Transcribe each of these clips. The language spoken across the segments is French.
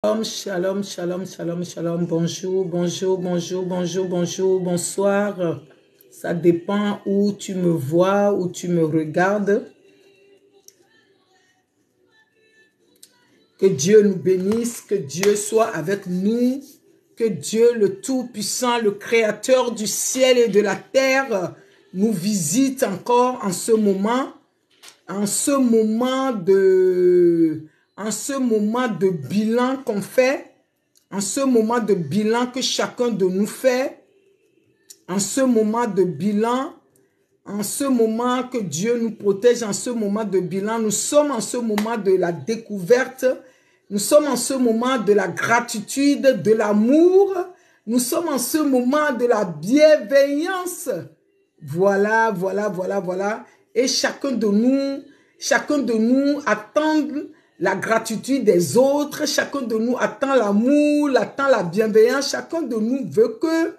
Shalom, shalom, shalom, shalom. Bonjour, bonjour, bonjour, bonjour, bonjour, bonsoir. Ça dépend où tu me vois, où tu me regardes. Que Dieu nous bénisse, que Dieu soit avec nous, que Dieu le Tout-Puissant, le Créateur du ciel et de la terre, nous visite encore en ce moment de bilan qu'on fait, en ce moment de bilan que chacun de nous fait, en ce moment de bilan, en ce moment que Dieu nous protège, en ce moment de bilan, nous sommes en ce moment de la découverte, nous sommes en ce moment de la gratitude, de l'amour, nous sommes en ce moment de la bienveillance. Voilà, voilà, voilà, voilà. Et chacun de nous attend la gratitude des autres, chacun de nous attend l'amour, attend la bienveillance, chacun de nous veut que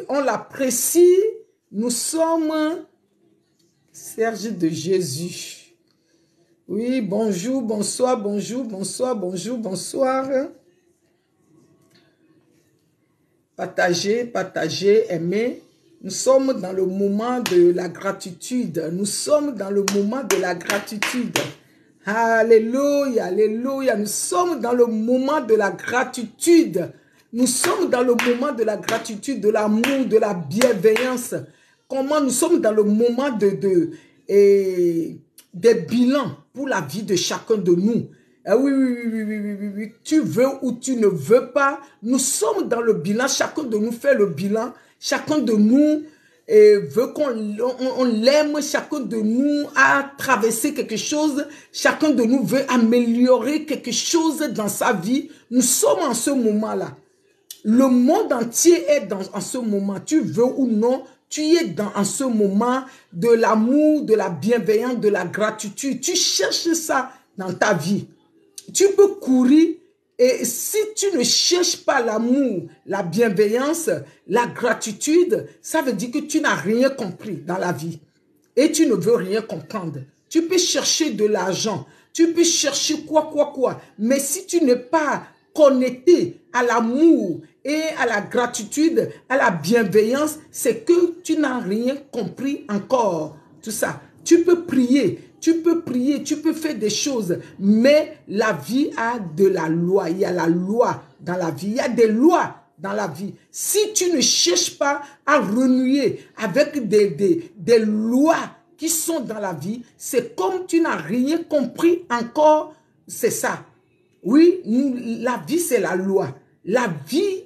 on l'apprécie. Nous sommes Serge de Jésus. Oui, bonjour, bonsoir, bonjour, bonsoir, bonjour, bonsoir. Partagez, partagez, aimez. Nous sommes dans le moment de la gratitude. Nous sommes dans le moment de la gratitude. Alléluia, alléluia. Nous sommes dans le moment de la gratitude. Nous sommes dans le moment de la gratitude, de l'amour, de la bienveillance. Comment nous sommes dans le moment des bilans pour la vie de chacun de nous. Oui, oui, oui, oui, oui, oui, oui. Tu veux ou tu ne veux pas, nous sommes dans le bilan. Chacun de nous fait le bilan. Chacun de nous veut qu'on l'aime. Chacun de nous a traversé quelque chose. Chacun de nous veut améliorer quelque chose dans sa vie. Nous sommes en ce moment-là. Le monde entier est en ce moment. Tu veux ou non, tu es en ce moment de l'amour, de la bienveillance, de la gratitude. Tu cherches ça dans ta vie. Tu peux courir et si tu ne cherches pas l'amour, la bienveillance, la gratitude, ça veut dire que tu n'as rien compris dans la vie et tu ne veux rien comprendre. Tu peux chercher de l'argent, tu peux chercher quoi, mais si tu n'es pas connecté à l'amour et à la gratitude, à la bienveillance, c'est que tu n'as rien compris encore. Tout ça, tu peux prier, tu peux faire des choses, mais la vie a de la loi. Il y a la loi dans la vie, il y a des lois dans la vie. Si tu ne cherches pas à renouer avec des lois qui sont dans la vie, c'est comme tu n'as rien compris encore, c'est ça. Oui, la vie c'est la loi. La vie,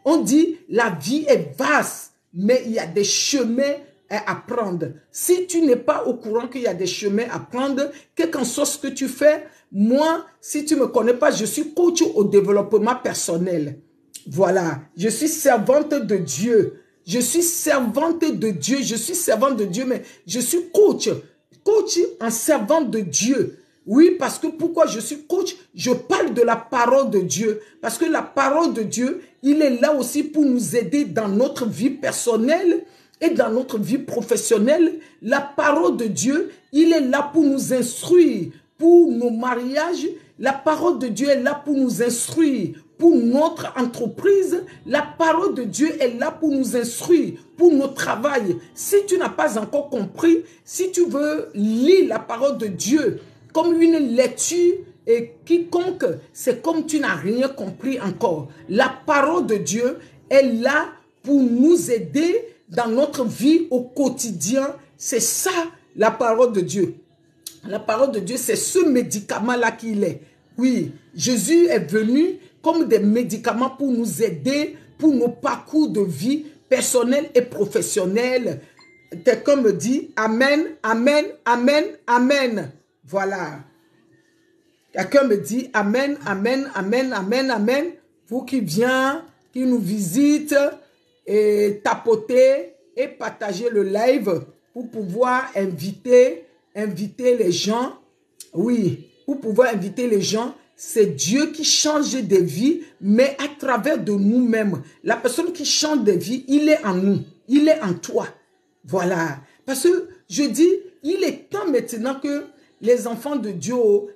on dit la vie est vaste, mais il y a des chemins à prendre. Si tu n'es pas au courant qu'il y a des chemins à prendre, quel qu'en soit ce que tu fais, moi, si tu ne me connais pas, je suis coach au développement personnel. Voilà, je suis servante de Dieu. Je suis servante de Dieu, je suis servante de Dieu, mais je suis coach en servante de Dieu. Oui, parce que pourquoi je suis coach? Je parle de la parole de Dieu. Parce que la parole de Dieu, il est là aussi pour nous aider dans notre vie personnelle et dans notre vie professionnelle. La parole de Dieu, il est là pour nous instruire. Pour nos mariages, la parole de Dieu est là pour nous instruire. Pour notre entreprise, la parole de Dieu est là pour nous instruire, pour notre travail. Si tu n'as pas encore compris, si tu veux lire la parole de Dieu comme une lecture et quiconque, c'est comme tu n'as rien compris encore. La parole de Dieu est là pour nous aider dans notre vie au quotidien. C'est ça la parole de Dieu. La parole de Dieu, c'est ce médicament-là qu'il est. Oui, Jésus est venu comme des médicaments pour nous aider pour nos parcours de vie personnels et professionnels. Quelqu'un me dit Amen, Amen, Amen, Amen. Voilà. Quelqu'un me dit Amen, Amen, Amen, Amen, Amen. Vous qui vient, qui nous visite, et tapoter et partager le live pour pouvoir inviter les gens. Oui, pour pouvoir inviter les gens. C'est Dieu qui change des vies, mais à travers de nous-mêmes. La personne qui change des vies, il est en nous, il est en toi. Voilà. Parce que je dis, il est temps maintenant que les enfants de Dieu,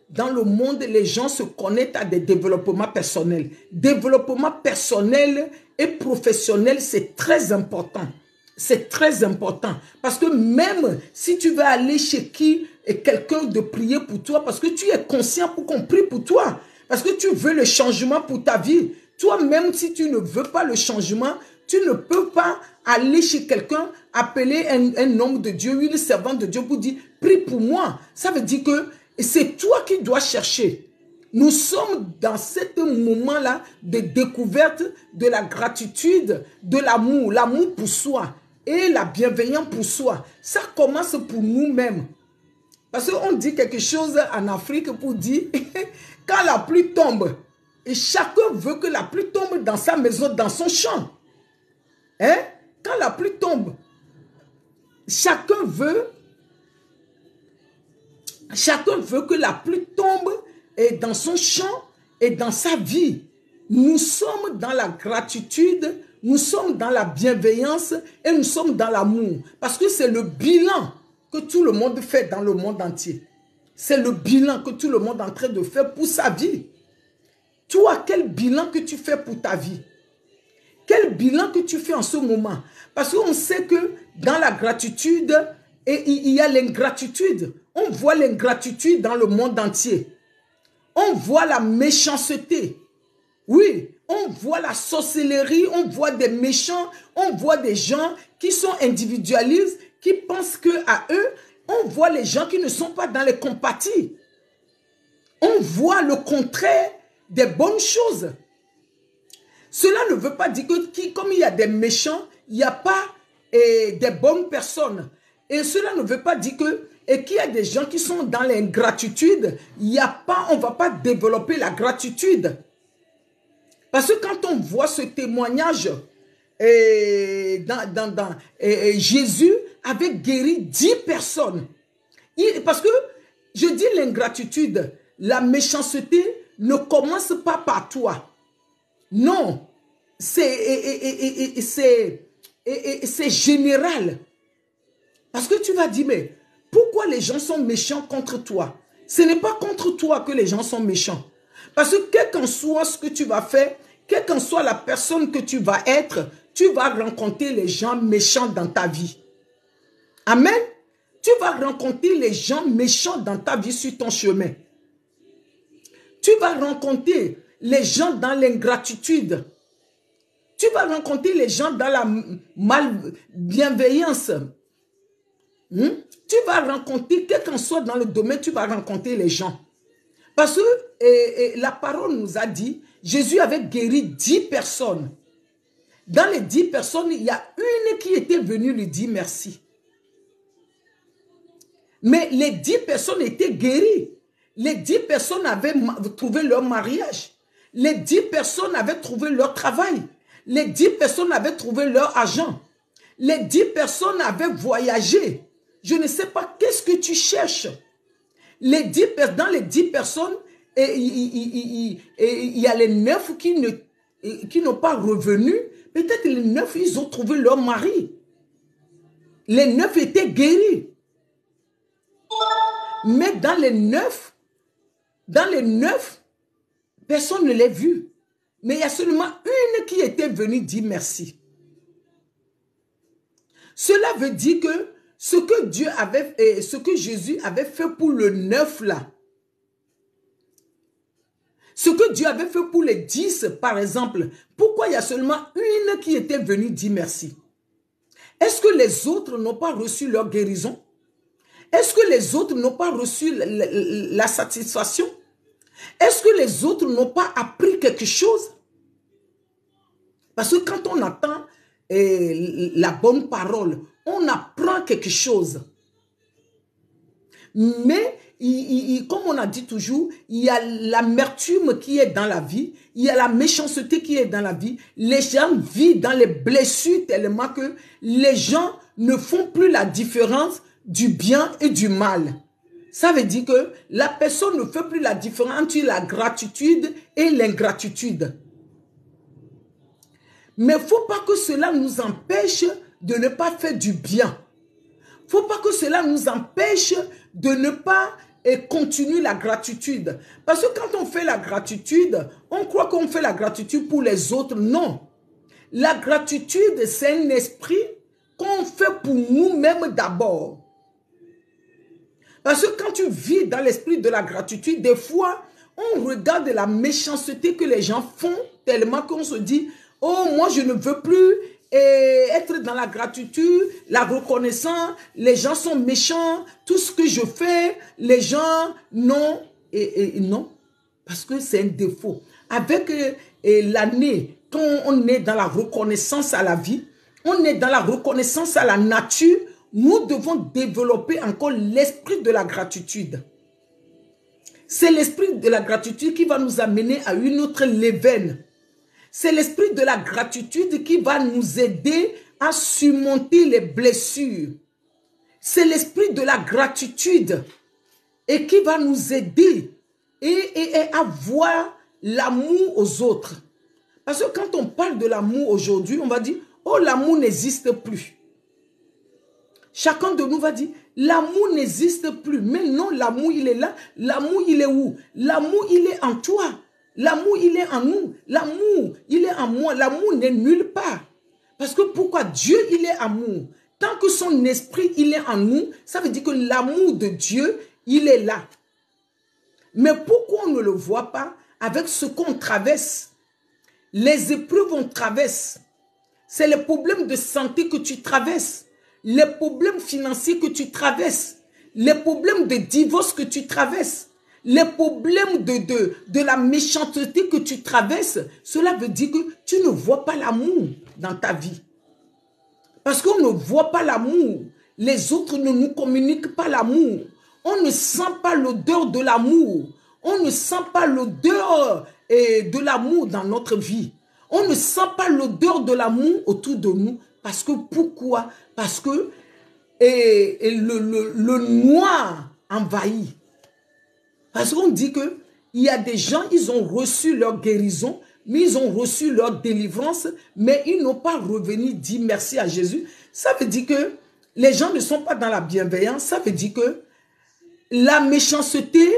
dans le monde, les gens se connectent à des développements personnels. Développement personnel et professionnel, c'est très important. C'est très important. Parce que même si tu vas aller chez qui et quelqu'un de prier pour toi, parce que tu es conscient pour qu'on prie pour toi, parce que tu veux le changement pour ta vie. Toi-même, si tu ne veux pas le changement, tu ne peux pas aller chez quelqu'un, appeler un homme de Dieu, une servante de Dieu pour dire, prie pour moi. Ça veut dire que c'est toi qui dois chercher. Nous sommes dans ce moment-là de découverte de la gratitude, de l'amour pour soi et la bienveillance pour soi. Ça commence pour nous-mêmes. Parce qu'on dit quelque chose en Afrique pour dire, quand la pluie tombe, et chacun veut que la pluie tombe dans sa maison, dans son champ. Hein? Quand la pluie tombe, chacun veut que la pluie tombe et dans son champ et dans sa vie. Nous sommes dans la gratitude, nous sommes dans la bienveillance et nous sommes dans l'amour. Parce que c'est le bilan que tout le monde fait dans le monde entier. C'est le bilan que tout le monde est en train de faire pour sa vie. Toi, quel bilan que tu fais pour ta vie? Quel bilan que tu fais en ce moment? Parce qu'on sait que dans la gratitude, il y a l'ingratitude. On voit l'ingratitude dans le monde entier. On voit la méchanceté. Oui, on voit la sorcellerie, on voit des méchants, on voit des gens qui sont individualistes, qui pensent qu'à eux, on voit les gens qui ne sont pas dans les compatis. On voit le contraire des bonnes choses. Cela ne veut pas dire que comme il y a des méchants, il n'y a pas des bonnes personnes. Et cela ne veut pas dire qu'il y a des gens qui sont dans l'ingratitude. On ne va pas développer la gratitude. Parce que quand on voit ce témoignage, Jésus avait guéri 10 personnes. Parce que je dis l'ingratitude, la méchanceté ne commence pas par toi. Non, c'est général. Parce que tu vas dire, mais pourquoi les gens sont méchants contre toi? Ce n'est pas contre toi que les gens sont méchants. Parce que quel qu'en soit ce que tu vas faire, quelle qu'en soit la personne que tu vas être, tu vas rencontrer les gens méchants dans ta vie. Amen. Tu vas rencontrer les gens méchants dans ta vie sur ton chemin. Tu vas rencontrer les gens dans l'ingratitude. Tu vas rencontrer les gens dans la malbienveillance. Tu vas rencontrer, quel qu'en soit dans le domaine, tu vas rencontrer les gens. Parce que la parole nous a dit, Jésus avait guéri 10 personnes. Dans les 10 personnes, il y a une qui était venue lui dire merci. Mais les 10 personnes étaient guéries. Les 10 personnes avaient trouvé leur mariage. Les 10 personnes avaient trouvé leur travail. Les 10 personnes avaient trouvé leur argent. Les 10 personnes avaient voyagé. Je ne sais pas qu'est-ce que tu cherches. Dans les 10 personnes, il y a les 9 qui n'ont pas revenu. Peut-être les 9, ils ont trouvé leur mari. Les 9 étaient guéris. Mais dans les 9, personne ne l'a vu. Mais il y a seulement une qui était venue dire merci. Cela veut dire que ce que Jésus avait fait pour le 9 là, ce que Dieu avait fait pour les 10 par exemple, pourquoi il y a seulement une qui était venue dire merci? Est-ce que les autres n'ont pas reçu leur guérison? Est-ce que les autres n'ont pas reçu la satisfaction? Est-ce que les autres n'ont pas appris quelque chose? Parce que quand on entend la bonne parole, on apprend quelque chose. Mais, comme on a dit toujours, il y a l'amertume qui est dans la vie, il y a la méchanceté qui est dans la vie. Les gens vivent dans les blessures tellement que les gens ne font plus la différence du bien et du mal. Ça veut dire que la personne ne fait plus la différence entre la gratitude et l'ingratitude. Mais il ne faut pas que cela nous empêche de ne pas faire du bien. Il ne faut pas que cela nous empêche de ne pas et continue la gratitude. Parce que quand on fait la gratitude, on croit qu'on fait la gratitude pour les autres. Non. La gratitude, c'est un esprit qu'on fait pour nous-mêmes d'abord. Parce que quand tu vis dans l'esprit de la gratitude, des fois, on regarde la méchanceté que les gens font tellement qu'on se dit, oh, moi je ne veux plus être dans la gratitude, la reconnaissance, les gens sont méchants, tout ce que je fais, les gens, non, et non, parce que c'est un défaut. Avec l'année, quand on est dans la reconnaissance à la vie, on est dans la reconnaissance à la nature, nous devons développer encore l'esprit de la gratitude. C'est l'esprit de la gratitude qui va nous amener à une autre level. C'est l'esprit de la gratitude qui va nous aider à surmonter les blessures. C'est l'esprit de la gratitude et qui va nous aider et à voir l'amour aux autres. Parce que quand on parle de l'amour aujourd'hui, on va dire, oh, l'amour n'existe plus. Chacun de nous va dire, l'amour n'existe plus. Mais non, l'amour, il est là. L'amour, il est où? L'amour, il est en toi. L'amour, il est en nous. L'amour, il est en moi. L'amour n'est nulle part. Parce que pourquoi? Dieu, il est amour. Tant que son esprit, il est en nous, ça veut dire que l'amour de Dieu, il est là. Mais pourquoi on ne le voit pas? Avec ce qu'on traverse, les épreuves qu'on traverse, c'est les problèmes de santé que tu traverses, les problèmes financiers que tu traverses, les problèmes de divorce que tu traverses, les problèmes de la méchanceté que tu traverses, cela veut dire que tu ne vois pas l'amour dans ta vie. Parce qu'on ne voit pas l'amour. Les autres ne nous communiquent pas l'amour. On ne sent pas l'odeur de l'amour. On ne sent pas l'odeur de l'amour dans notre vie. On ne sent pas l'odeur de l'amour autour de nous. Parce que pourquoi? Parce que le noir envahit. Parce qu'on dit qu'il y a des gens, ils ont reçu leur guérison, mais ils ont reçu leur délivrance, mais ils n'ont pas revenu dire merci à Jésus. Ça veut dire que les gens ne sont pas dans la bienveillance. Ça veut dire que la méchanceté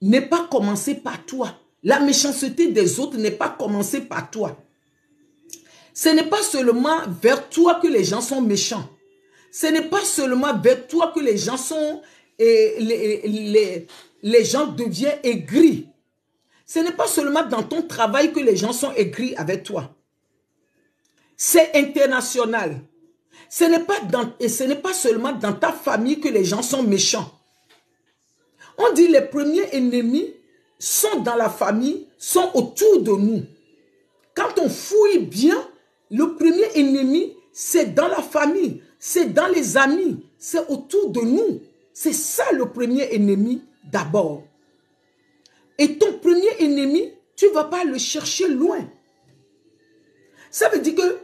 n'est pas commencée par toi. La méchanceté des autres n'est pas commencée par toi. Ce n'est pas seulement vers toi que les gens sont méchants. Ce n'est pas seulement vers toi que les gens sont... les gens deviennent aigris. Ce n'est pas seulement dans ton travail que les gens sont aigris avec toi. C'est international. Ce n'est pas seulement dans ta famille que les gens sont méchants. On dit les premiers ennemis sont dans la famille, sont autour de nous. Quand on fouille bien, le premier ennemi, c'est dans la famille, c'est dans les amis, c'est autour de nous. C'est ça le premier ennemi d'abord. Et ton premier ennemi, tu ne vas pas le chercher loin. Ça veut dire que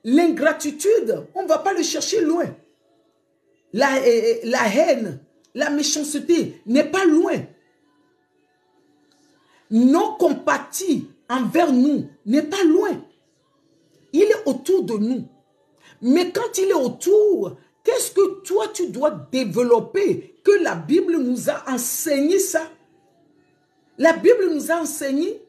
l'ingratitude, on ne va pas le chercher loin. La haine, la méchanceté n'est pas loin. Non compatis envers nous n'est pas loin. Il est autour de nous. Mais quand il est autour, qu'est-ce que toi tu dois développer? Que la Bible nous a enseigné ça. La Bible nous a enseigné.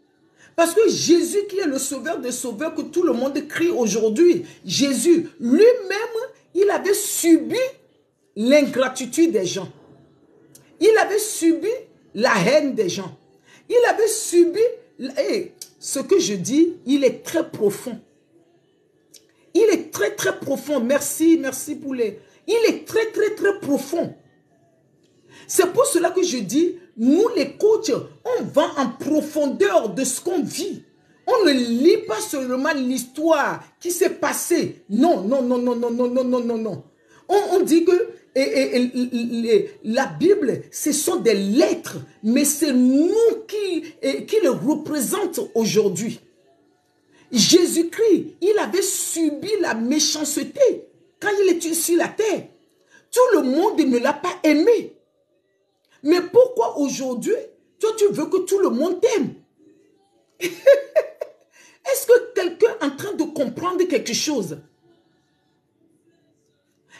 Parce que Jésus qui est le sauveur des sauveurs que tout le monde crie aujourd'hui, Jésus lui-même, il avait subi l'ingratitude des gens. Il avait subi la haine des gens. Il avait subi... Et ce que je dis, il est très profond. Il est très très profond. Merci, merci pour les... Il est très très très profond. C'est pour cela que je dis, nous les coachs, on va en profondeur de ce qu'on vit. On ne lit pas seulement l'histoire qui s'est passée. Non, non, non, non, non, non, non, non, non, non. On dit que la Bible, ce sont des lettres, mais c'est nous qui les représentons aujourd'hui. Jésus-Christ, il avait subi la méchanceté quand il était sur la terre. Tout le monde ne l'a pas aimé. Mais pourquoi aujourd'hui, toi tu veux que tout le monde t'aime? Est-ce que quelqu'un est en train de comprendre quelque chose?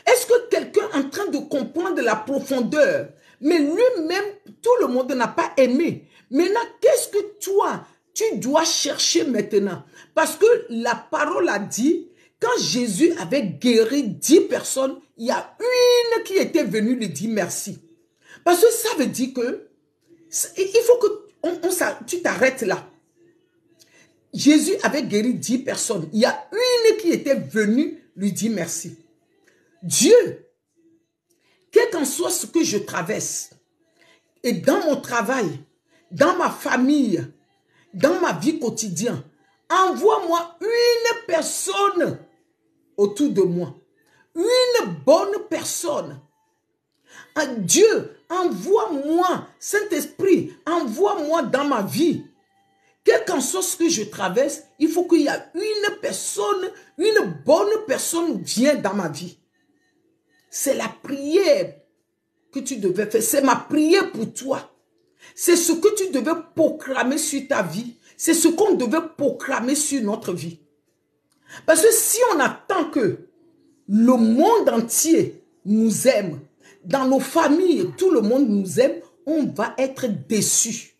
Est-ce que quelqu'un est en train de comprendre la profondeur? Mais lui-même, tout le monde n'a pas aimé. Maintenant, qu'est-ce que toi, tu dois chercher maintenant? Parce que la parole a dit, quand Jésus avait guéri 10 personnes, il y a une qui était venue lui dire merci. Parce que ça veut dire que, il faut que tu t'arrêtes là. Jésus avait guéri 10 personnes. Il y a une qui était venue lui dire merci. Dieu, quel qu'en soit ce que je traverse, et dans mon travail, dans ma famille, dans ma vie quotidienne, envoie-moi une personne autour de moi. Une bonne personne. Dieu, envoie-moi, Saint-Esprit, envoie-moi dans ma vie. Quel qu'en soit ce que je traverse, il faut qu'il y ait une personne, une bonne personne vienne dans ma vie. C'est la prière que tu devais faire. C'est ma prière pour toi. C'est ce que tu devais proclamer sur ta vie. C'est ce qu'on devait proclamer sur notre vie. Parce que si on attend que le monde entier nous aime, dans nos familles, tout le monde nous aime, on va être déçus.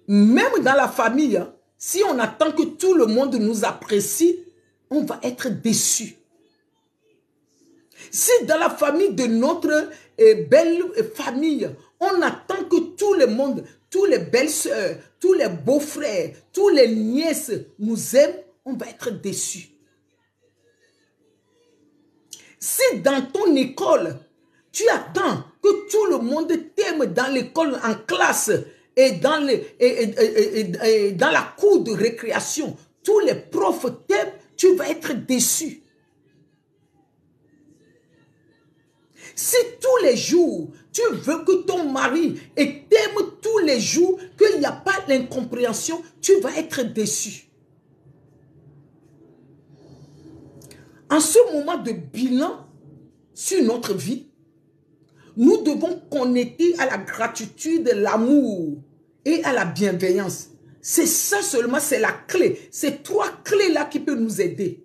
Même dans la famille, si on attend que tout le monde nous apprécie, on va être déçus. Si dans la famille de notre belle famille, on attend que tout le monde, tous les belles-sœurs, tous les beaux-frères, tous les nièces nous aiment, on va être déçus. Si dans ton école, tu attends que tout le monde t'aime dans l'école, en classe et dans la cour de récréation, tous les profs t'aiment, tu vas être déçu. Si tous les jours, tu veux que ton mari t'aime tous les jours, qu'il n'y a pas d'incompréhension, tu vas être déçu. En ce moment de bilan sur notre vie, nous devons connecter à la gratitude, l'amour et à la bienveillance. C'est ça seulement, c'est la clé. Ces trois clés-là qui peuvent nous aider.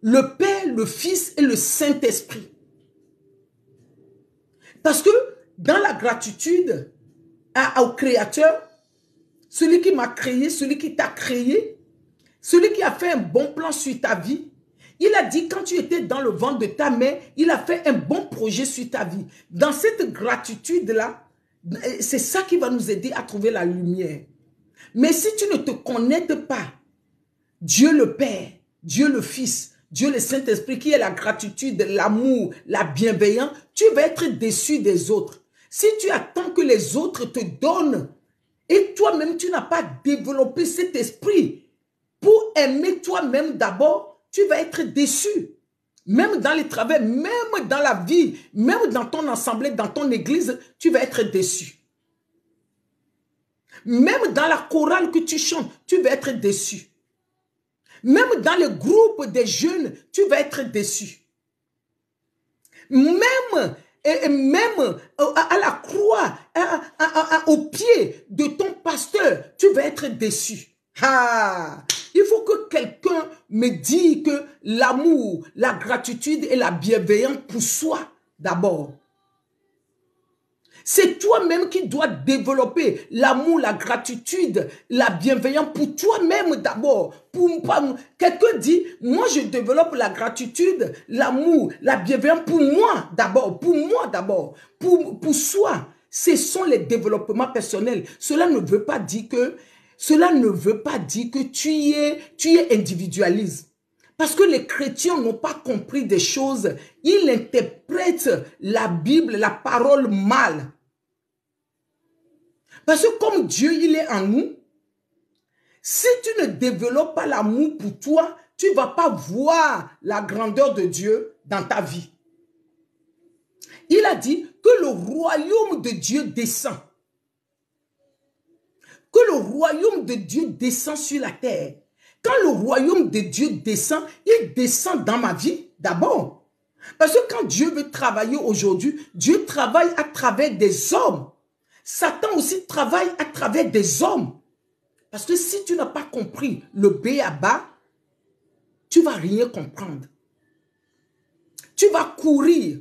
Le Père, le Fils et le Saint-Esprit. Parce que dans la gratitude au Créateur, celui qui m'a créé, celui qui t'a créé, celui qui a fait un bon plan sur ta vie, il a dit quand tu étais dans le ventre de ta mère, il a fait un bon projet sur ta vie. Dans cette gratitude-là, c'est ça qui va nous aider à trouver la lumière. Mais si tu ne te connectes pas, Dieu le Père, Dieu le Fils, Dieu le Saint-Esprit, qui est la gratitude, l'amour, la bienveillance, tu vas être déçu des autres. Si tu attends que les autres te donnent, et toi-même tu n'as pas développé cet esprit pour aimer toi-même d'abord, tu vas être déçu. Même dans les travaux, même dans la vie, même dans ton assemblée, dans ton église, tu vas être déçu. Même dans la chorale que tu chantes, tu vas être déçu. Même dans le groupe des jeunes, tu vas être déçu. Même à la croix, au pied de ton pasteur, tu vas être déçu. Ah, il faut que quelqu'un me dise que l'amour, la gratitude et la bienveillance pour soi d'abord. C'est toi-même qui dois développer l'amour, la gratitude, la bienveillance pour toi-même d'abord. Quelqu'un dit, moi je développe la gratitude, l'amour, la bienveillance pour moi d'abord, pour soi. Ce sont les développements personnels. Cela ne veut pas dire que tu es individualiste. Parce que les chrétiens n'ont pas compris des choses. Ils interprètent la Bible, la parole mal. Parce que comme Dieu, il est en nous, si tu ne développes pas l'amour pour toi, tu ne vas pas voir la grandeur de Dieu dans ta vie. Il a dit que le royaume de Dieu descend. Que le royaume de Dieu descend sur la terre. Quand le royaume de Dieu descend, il descend dans ma vie d'abord. Parce que quand Dieu veut travailler aujourd'hui, Dieu travaille à travers des hommes. Satan aussi travaille à travers des hommes. Parce que si tu n'as pas compris le b.a.-ba, tu ne vas rien comprendre. Tu vas courir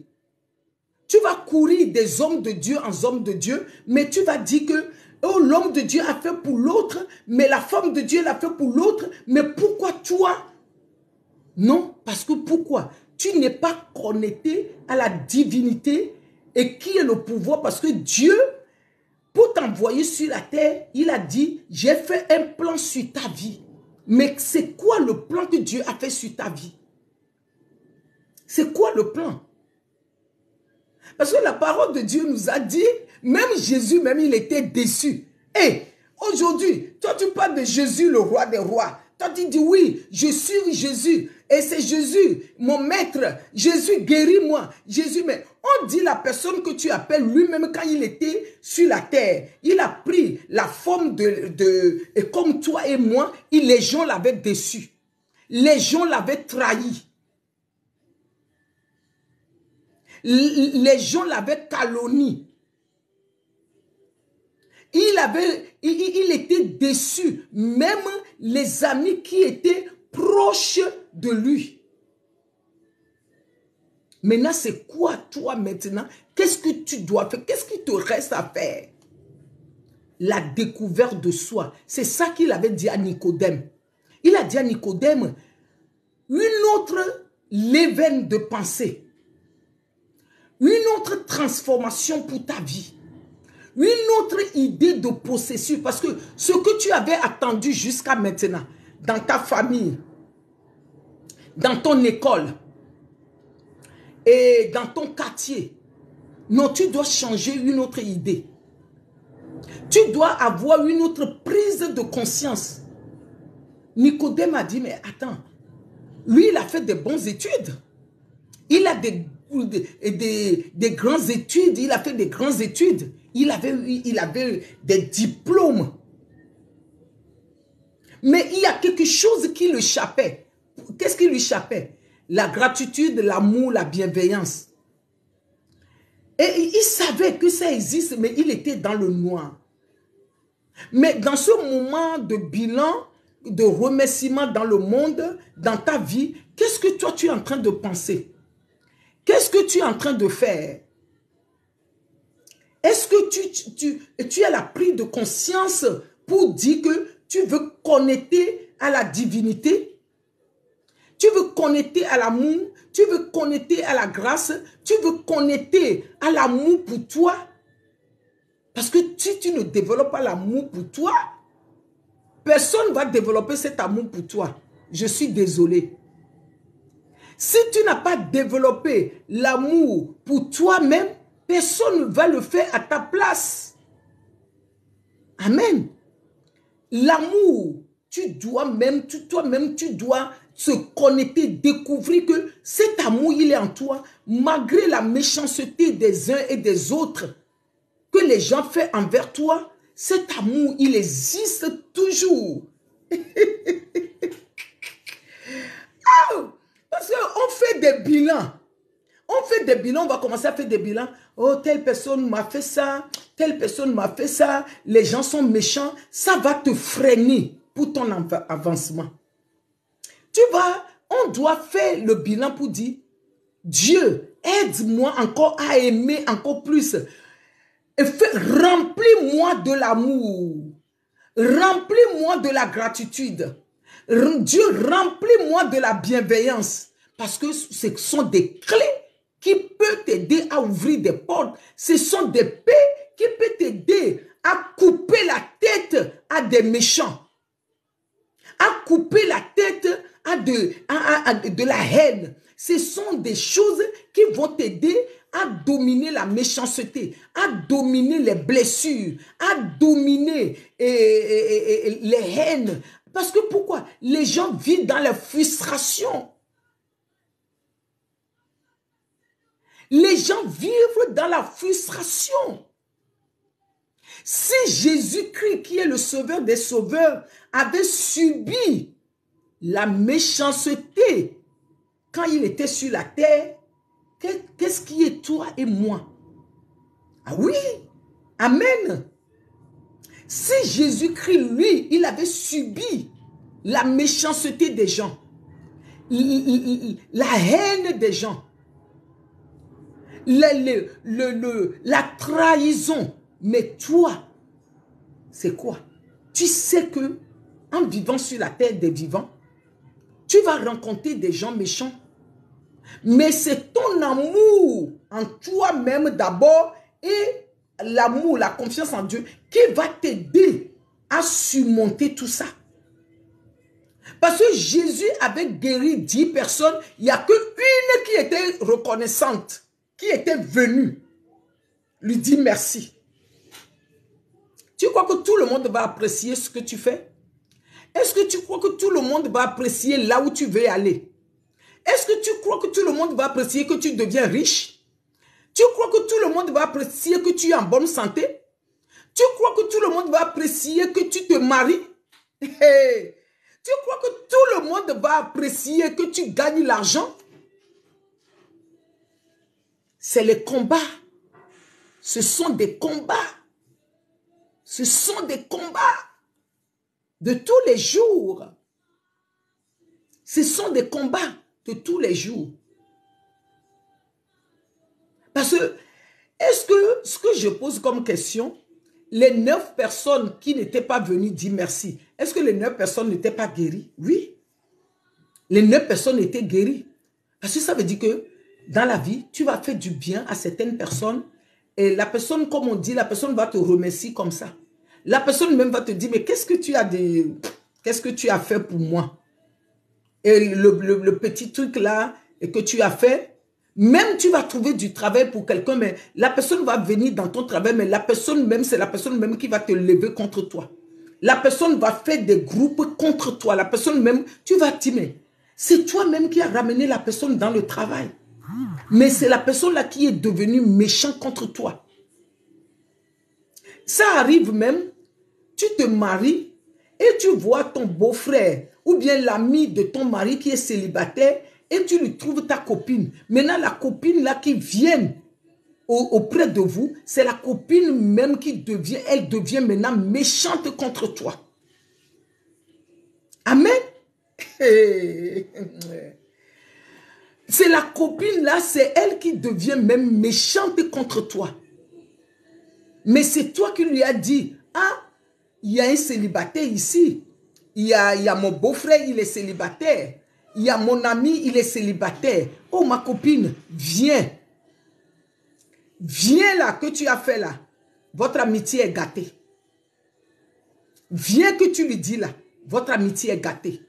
Tu vas courir des hommes de Dieu en hommes de Dieu, mais tu vas dire que oh, l'homme de Dieu a fait pour l'autre, mais la femme de Dieu l'a fait pour l'autre, mais pourquoi toi? Non, parce que pourquoi? Tu n'es pas connecté à la divinité et qui est le pouvoir, parce que Dieu, pour t'envoyer sur la terre, il a dit, j'ai fait un plan sur ta vie. Mais c'est quoi le plan que Dieu a fait sur ta vie? C'est quoi le plan? Parce que la parole de Dieu nous a dit, même Jésus, même il était déçu. Et aujourd'hui, toi tu parles de Jésus, le roi des rois. Toi tu dis oui, je suis Jésus. Et c'est Jésus, mon maître. Jésus, guéris-moi. Jésus, mais on dit la personne que tu appelles lui-même quand il était sur la terre. Il a pris la forme et comme toi et moi, les gens l'avaient déçu. Les gens l'avaient trahi. Les gens l'avaient calomnié. Il était déçu. Même les amis qui étaient proches de lui. Maintenant, c'est quoi toi maintenant? Qu'est-ce que tu dois faire? Qu'est-ce qui te reste à faire? La découverte de soi. C'est ça qu'il avait dit à Nicodème. Il a dit à Nicodème, une autre levain de pensée. Une autre transformation pour ta vie. Une autre idée de processus. Parce que ce que tu avais attendu jusqu'à maintenant, dans ta famille, dans ton école et dans ton quartier, non, tu dois changer une autre idée. Tu dois avoir une autre prise de conscience. Nicodème a dit, mais attends, lui, il a fait des bonnes études. Il a des grandes études, il a fait des grandes études. Il avait des diplômes. Mais il y a quelque chose qui lui échappait. Qu'est-ce qui lui échappait? La gratitude, l'amour, la bienveillance. Et il savait que ça existe, mais il était dans le noir. Mais dans ce moment de bilan, de remerciement dans le monde, dans ta vie, qu'est-ce que toi tu es en train de penser? Qu'est-ce que tu es en train de faire? Est-ce que tu as la prise de conscience pour dire que tu veux connecter à la divinité? Tu veux connecter à l'amour? Tu veux connecter à la grâce? Tu veux connecter à l'amour pour toi? Parce que si tu ne développes pas l'amour pour toi, personne ne va développer cet amour pour toi. Je suis désolé. Si tu n'as pas développé l'amour pour toi-même, personne ne va le faire à ta place. Amen. L'amour, toi-même, tu dois se connecter, découvrir que cet amour, il est en toi, malgré la méchanceté des uns et des autres que les gens font envers toi. Cet amour, il existe toujours. Parce qu'on fait des bilans. On fait des bilans, on va commencer à faire des bilans. Oh, telle personne m'a fait ça, telle personne m'a fait ça. Les gens sont méchants. Ça va te freiner pour ton avancement. On doit faire le bilan pour dire, Dieu, aide-moi encore à aimer encore plus. Remplis-moi de l'amour. Remplis-moi de la gratitude. Dieu, remplis-moi de la bienveillance. Parce que ce sont des clés qui peuvent t'aider à ouvrir des portes. Ce sont des paix qui peuvent t'aider à couper la tête à des méchants. À couper la tête à de la haine. Ce sont des choses qui vont t'aider à dominer la méchanceté, à dominer les blessures, à dominer les haines. Parce que pourquoi? Les gens vivent dans la frustration. Les gens vivent dans la frustration. Si Jésus-Christ, qui est le sauveur des sauveurs, avait subi la méchanceté quand il était sur la terre, qu'est-ce qui est toi et moi? Ah oui, amen. Si Jésus-Christ, lui, il avait subi la méchanceté des gens, la haine des gens, la trahison. Mais toi, c'est quoi? Tu sais que en vivant sur la terre des vivants, tu vas rencontrer des gens méchants. Mais c'est ton amour en toi-même d'abord et l'amour, la confiance en Dieu qui va t'aider à surmonter tout ça. Parce que Jésus avait guéri 10 personnes, il n'y a qu'une qui était reconnaissante, qui était venue lui dire merci. Tu crois que tout le monde va apprécier ce que tu fais? Est-ce que tu crois que tout le monde va apprécier là où tu veux aller? Est-ce que tu crois que tout le monde va apprécier que tu deviens riche? Tu crois que tout le monde va apprécier que tu es en bonne santé? Tu crois que tout le monde va apprécier que tu te maries? Hey. Tu crois que tout le monde va apprécier que tu gagnes l'argent? C'est les combats. Ce sont des combats. Ce sont des combats de tous les jours. Ce sont des combats de tous les jours. Parce que, est-ce que ce que je pose comme question, les 9 personnes qui n'étaient pas venues dire merci, est-ce que les 9 personnes n'étaient pas guéries? Oui. Les 9 personnes étaient guéries. Parce que ça veut dire que dans la vie, tu vas faire du bien à certaines personnes et la personne, comme on dit, la personne va te remercier comme ça. La personne même va te dire, mais qu'est-ce que tu as fait pour moi? Et le petit truc là que tu as fait, même tu vas trouver du travail pour quelqu'un, mais la personne va venir dans ton travail, mais la personne même, c'est la personne même qui va te lever contre toi. La personne va faire des groupes contre toi. La personne même, tu vas dire, mais c'est toi-même qui as ramené la personne dans le travail. Mais c'est la personne là qui est devenue méchante contre toi. Ça arrive même, tu te maries et tu vois ton beau-frère ou bien l'ami de ton mari qui est célibataire et tu lui trouves ta copine. Maintenant, la copine là qui vient auprès de vous, c'est la copine même qui devient, elle devient maintenant méchante contre toi. Amen. C'est la copine là, c'est elle qui devient même méchante contre toi. Mais c'est toi qui lui as dit, ah, il y a un célibataire ici. Il y a mon beau-frère, il est célibataire. Il y a mon ami, il est célibataire. Oh, ma copine, viens. Viens là, que tu as fait là. Votre amitié est gâtée. Viens que tu lui dis là. Votre amitié est gâtée.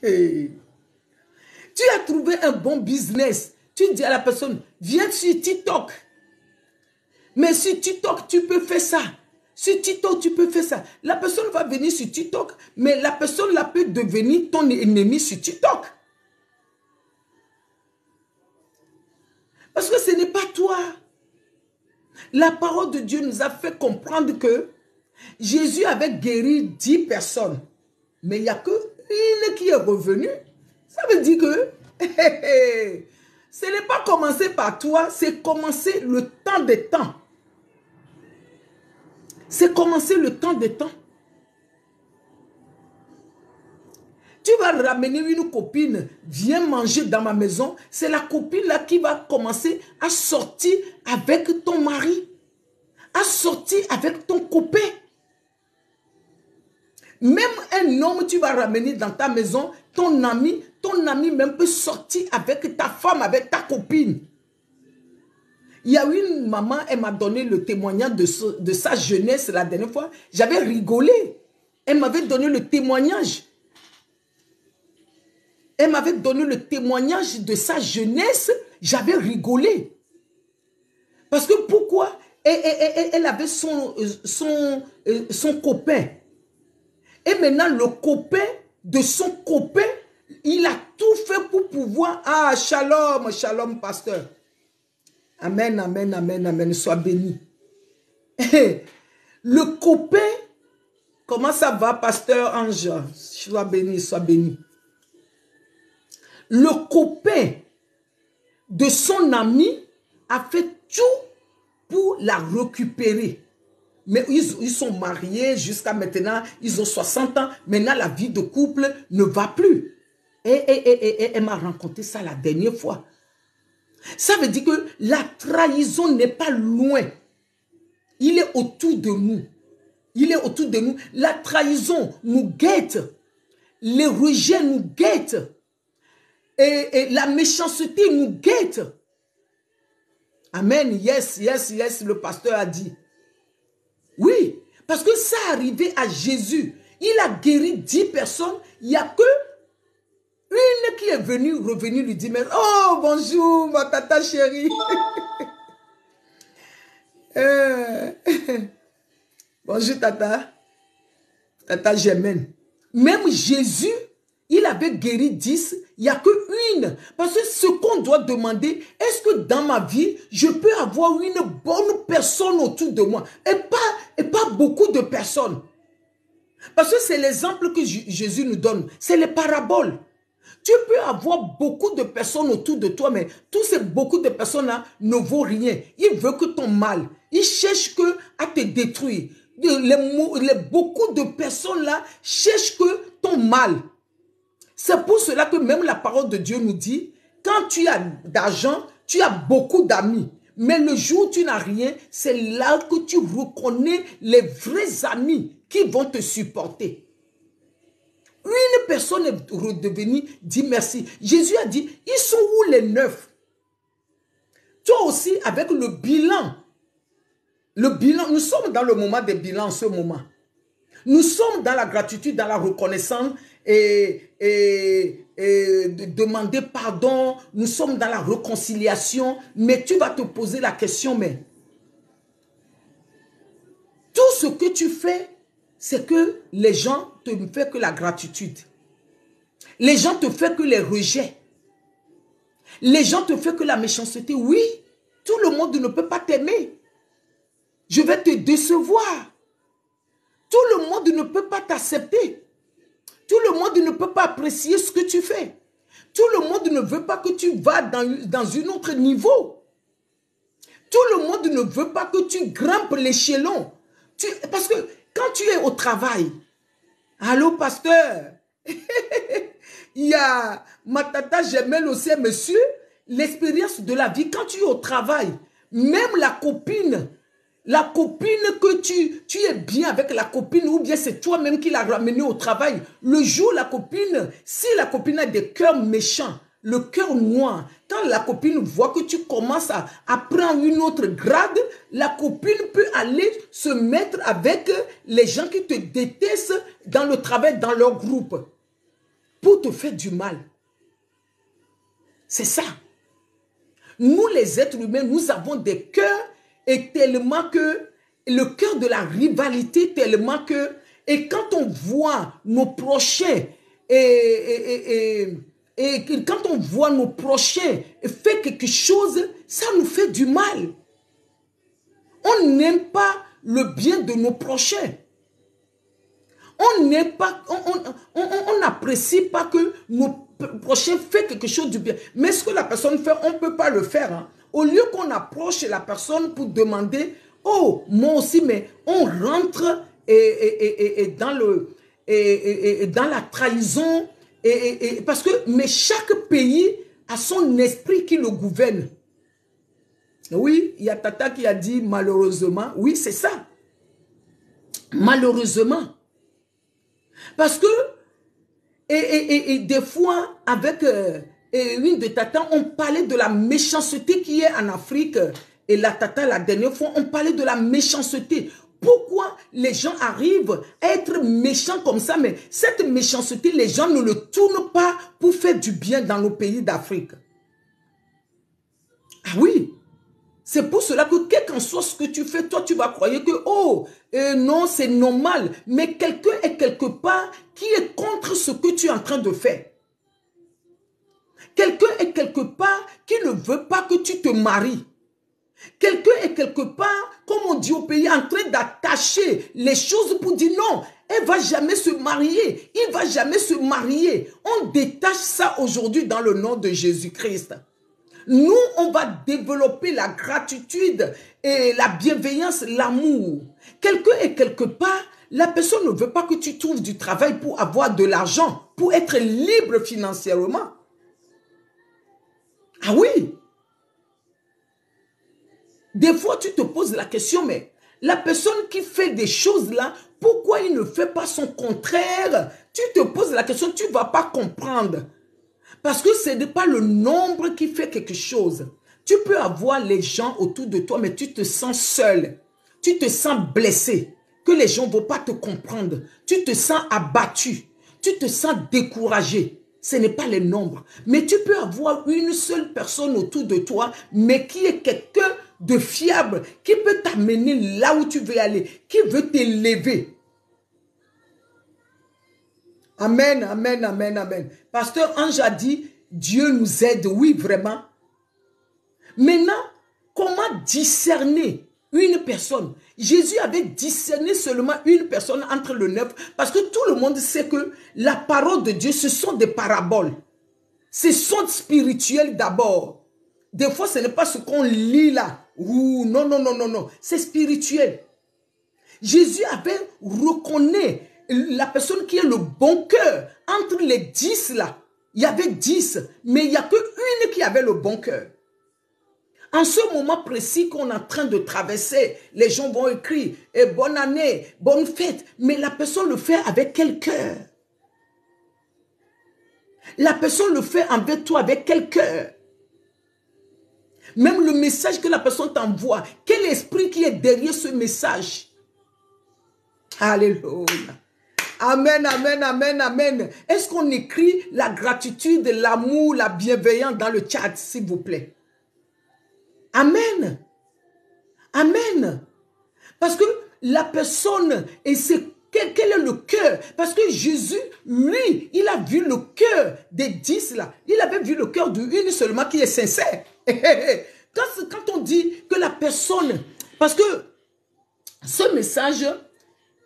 Tu as trouvé un bon business. Tu dis à la personne, viens sur TikTok. Mais sur TikTok, tu peux faire ça. Sur TikTok, tu peux faire ça. La personne va venir sur TikTok, mais la personne là peut devenir ton ennemi sur TikTok. Parce que ce n'est pas toi. La parole de Dieu nous a fait comprendre que Jésus avait guéri 10 personnes. Mais il n'y a qu'une qui est revenue. Ça veut dire que ce n'est pas commencé par toi, c'est commencé le temps des temps. C'est commencer le temps des temps. Tu vas ramener une copine, viens manger dans ma maison. C'est la copine là qui va commencer à sortir avec ton mari. À sortir avec ton copain. Même un homme, tu vas ramener dans ta maison, ton ami même peut sortir avec ta femme, avec ta copine. Il y a une maman, elle m'a donné le témoignage de sa jeunesse la dernière fois. J'avais rigolé. Elle m'avait donné le témoignage. Elle m'avait donné le témoignage de sa jeunesse. J'avais rigolé. Parce que pourquoi? Elle avait son copain. Et maintenant, le copain de son copain, il a tout fait pour pouvoir... Ah, shalom, shalom, pasteur. Amen, amen, amen, amen. Sois béni. Le copain, comment ça va, pasteur Ange? Sois béni, sois béni. Le copain de son ami a fait tout pour la récupérer. Mais ils sont mariés jusqu'à maintenant, ils ont 60 ans. Maintenant, la vie de couple ne va plus. elle m'a raconté ça la dernière fois. Ça veut dire que la trahison n'est pas loin. Il est autour de nous. Il est autour de nous. La trahison nous guette. Les rejets nous guettent. Et la méchanceté nous guette. Amen. Yes, yes, yes, le pasteur a dit. Oui, parce que ça arrivait à Jésus. Il a guéri 10 personnes. Il n'y a que une qui est revenue lui dire, oh, bonjour, ma tata chérie. Bonjour, tata. Tata Germaine. Même Jésus, il avait guéri 10, il n'y a qu'une. Parce que ce qu'on doit demander, est-ce que dans ma vie, je peux avoir une bonne personne autour de moi et pas beaucoup de personnes. Parce que c'est l'exemple que Jésus nous donne. C'est les paraboles. Tu peux avoir beaucoup de personnes autour de toi, mais tous ces beaucoup de personnes-là ne vaut rien. Ils veulent que ton mal. Ils cherchent que à te détruire. Beaucoup de personnes-là cherchent que ton mal. C'est pour cela que même la parole de Dieu nous dit, quand tu as d'argent, tu as beaucoup d'amis. Mais le jour où tu n'as rien, c'est là que tu reconnais les vrais amis qui vont te supporter. Une personne est redevenue, dit merci. Jésus a dit, ils sont où les 9? Toi aussi, avec le bilan, nous sommes dans le moment des bilans en ce moment. Nous sommes dans la gratitude, dans la reconnaissance et de demander pardon. Nous sommes dans la réconciliation. Mais tu vas te poser la question, mais tout ce que tu fais, c'est que les gens te font que la gratitude. Les gens te font que les rejets. Les gens te font que la méchanceté. Oui, tout le monde ne peut pas t'aimer. Je vais te décevoir. Tout le monde ne peut pas t'accepter. Tout le monde ne peut pas apprécier ce que tu fais. Tout le monde ne veut pas que tu vas dans un autre niveau. Tout le monde ne veut pas que tu grimpes l'échelon. Parce que quand tu es au travail, allô pasteur, il y a ma tata Germaine aussi, monsieur, l'expérience de la vie, quand tu es au travail, même la copine que tu es bien avec la copine, ou bien c'est toi-même qui l'as ramenée au travail, le jour la copine, si la copine a des cœurs méchants, le cœur noir, quand la copine voit que tu commences à prendre une autre grade, la copine peut aller se mettre avec les gens qui te détestent dans le travail, dans leur groupe, pour te faire du mal. C'est ça. Nous les êtres humains, nous avons des cœurs et tellement que, le cœur de la rivalité, tellement que, et quand on voit nos prochains, et quand on voit nos prochains faire quelque chose, ça nous fait du mal. On n'aime pas le bien de nos prochains. On n'aime pas, on n'apprécie pas que nos prochains fassent quelque chose du bien. Mais ce que la personne fait, on ne peut pas le faire. Hein. Au lieu qu'on approche la personne pour demander, oh, moi aussi, mais on rentre dans la trahison. Parce que, mais chaque pays a son esprit qui le gouverne. Oui, il y a Tata qui a dit malheureusement. Oui, c'est ça. Malheureusement. Parce que, des fois, avec une de Tata, on parlait de la méchanceté qui est en Afrique. Et la Tata, la dernière fois, on parlait de la méchanceté. Pourquoi les gens arrivent à être méchants comme ça, mais cette méchanceté, les gens ne le tournent pas pour faire du bien dans nos pays d'Afrique. Ah oui, c'est pour cela que quel qu'en soit ce que tu fais, toi tu vas croire que, oh, non, c'est normal. Mais quelqu'un est quelque part qui est contre ce que tu es en train de faire. Quelqu'un est quelque part qui ne veut pas que tu te maries. Quelqu'un est quelque part, comme on dit au pays, en train d'attacher les choses pour dire non, elle ne va jamais se marier, il ne va jamais se marier. On détache ça aujourd'hui dans le nom de Jésus-Christ. Nous, on va développer la gratitude et la bienveillance, l'amour. Quelqu'un est quelque part, La personne ne veut pas que tu trouves du travail pour avoir de l'argent, pour être libre financièrement. Ah oui. Des fois, tu te poses la question, mais la personne qui fait des choses là, pourquoi il ne fait pas son contraire? Tu te poses la question, tu ne vas pas comprendre. Parce que ce n'est pas le nombre qui fait quelque chose. Tu peux avoir les gens autour de toi, mais tu te sens seul. Tu te sens blessé, que les gens ne vont pas te comprendre. Tu te sens abattu. Tu te sens découragé. Ce n'est pas les nombres. Mais tu peux avoir une seule personne autour de toi, mais qui est quelqu'un de fiable, qui peut t'amener là où tu veux aller, qui veut t'élever. Amen, amen, amen, amen. Pasteur Ange a dit, Dieu nous aide, oui, vraiment. Maintenant, comment discerner une personne? Jésus avait discerné seulement une personne entre le neuf, parce que tout le monde sait que la parole de Dieu, ce sont des paraboles. Ce sont spirituels d'abord. Des fois, ce n'est pas ce qu'on lit là. Ouh, non, non, non, non, non. C'est spirituel. Jésus avait reconnu la personne qui a le bon cœur. Entre les 10 là, il y avait 10, mais il n'y a qu'une qui avait le bon cœur. En ce moment précis qu'on est en train de traverser, les gens vont écrire « bonne année, bonne fête », mais la personne le fait avec quel cœur? La personne le fait avec toi, avec quel cœur? Même le message que la personne t'envoie, quel esprit qui est derrière ce message? Alléluia. Amen, amen, amen, amen. Est-ce qu'on écrit la gratitude, l'amour, la bienveillance dans le chat, s'il vous plaît? Amen. Amen. Parce que la personne, et c'est quel est le cœur? Parce que Jésus, lui, il a vu le cœur des 10 là. Il avait vu le cœur d'une seulement qui est sincère. Quand on dit que la personne... Parce que ce message,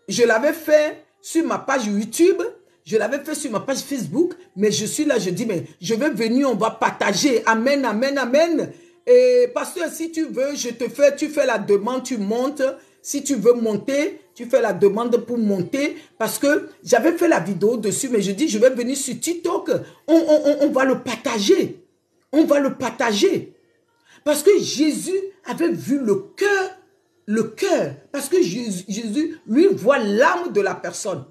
je l'avais fait sur ma page YouTube, je l'avais fait sur ma page Facebook, mais je suis là, je dis, mais je vais venir, on va partager. Amen, amen, amen. Et pasteur, si tu veux, tu fais la demande, tu montes. Si tu veux monter, tu fais la demande pour monter. Parce que j'avais fait la vidéo dessus, mais je dis, je vais venir sur TikTok. On va le partager. On va le partager. Parce que Jésus avait vu le cœur. Le cœur. Parce que Jésus, lui, voit l'âme de la personne.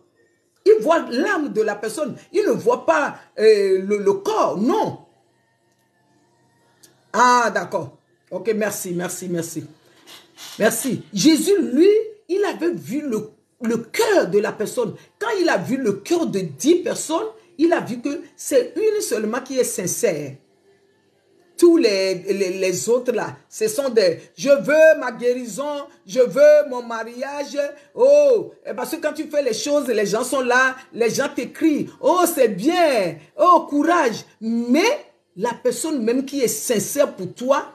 Il voit l'âme de la personne. Il ne voit pas le corps. Non. Ah, d'accord. Ok, merci, merci, merci. Merci. Jésus, lui, il avait vu le cœur de la personne. Quand il a vu le cœur de 10 personnes, il a vu que c'est une seulement qui est sincère. Tous les autres là, ce sont des « je veux ma guérison, je veux mon mariage ». Oh, parce que quand tu fais les choses, les gens sont là, les gens t'écrient « oh, c'est bien, oh, courage ». Mais la personne même qui est sincère pour toi,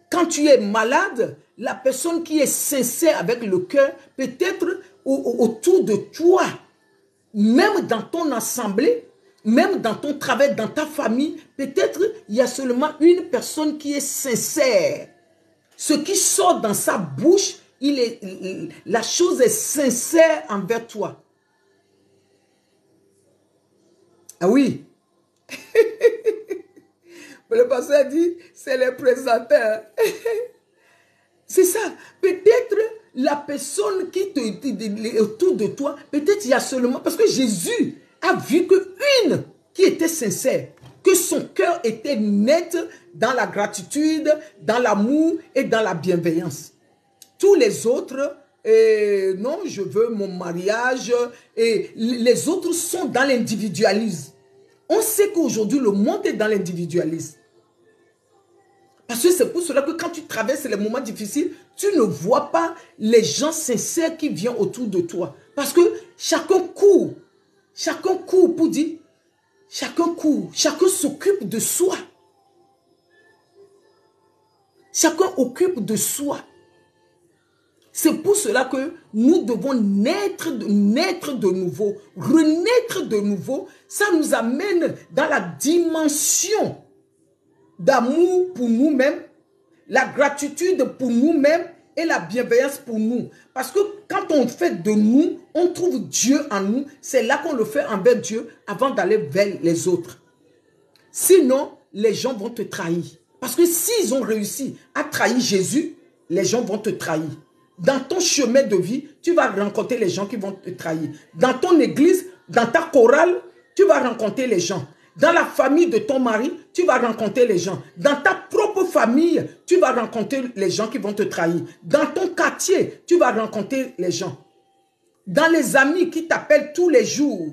quand tu es malade, la personne qui est sincère avec le cœur, peut-être autour de toi, même dans ton assemblée, même dans ton travail, dans ta famille, peut-être il y a seulement une personne qui est sincère. Ce qui sort dans sa bouche, la chose est sincère envers toi. Ah oui. Le pasteur dit, c'est les présentateurs. C'est ça. Peut-être la personne qui est autour de toi, peut-être il y a seulement... Parce que Jésus a vu qu'une qui était sincère, que son cœur était net dans la gratitude, dans l'amour et dans la bienveillance. Tous les autres, non, je veux mon mariage, et les autres sont dans l'individualisme. On sait qu'aujourd'hui, le monde est dans l'individualisme. Parce que c'est pour cela que quand tu traverses les moments difficiles, tu ne vois pas les gens sincères qui viennent autour de toi. Parce que chacun court pour dire, chacun court, chacun s'occupe de soi. Chacun occupe de soi. C'est pour cela que nous devons naître de nouveau, renaître de nouveau. Ça nous amène dans la dimension d'amour pour nous-mêmes, la gratitude pour nous-mêmes et la bienveillance pour nous. Parce que quand on fait de nous, on trouve Dieu en nous. C'est là qu'on le fait envers Dieu avant d'aller vers les autres. Sinon, les gens vont te trahir. Parce que s'ils ont réussi à trahir Jésus, les gens vont te trahir. Dans ton chemin de vie, tu vas rencontrer les gens qui vont te trahir. Dans ton église, dans ta chorale, tu vas rencontrer les gens. Dans la famille de ton mari, tu vas rencontrer les gens. Dans ta propre famille, tu vas rencontrer les gens qui vont te trahir. Dans ton quartier, tu vas rencontrer les gens. Dans les amis qui t'appellent tous les jours,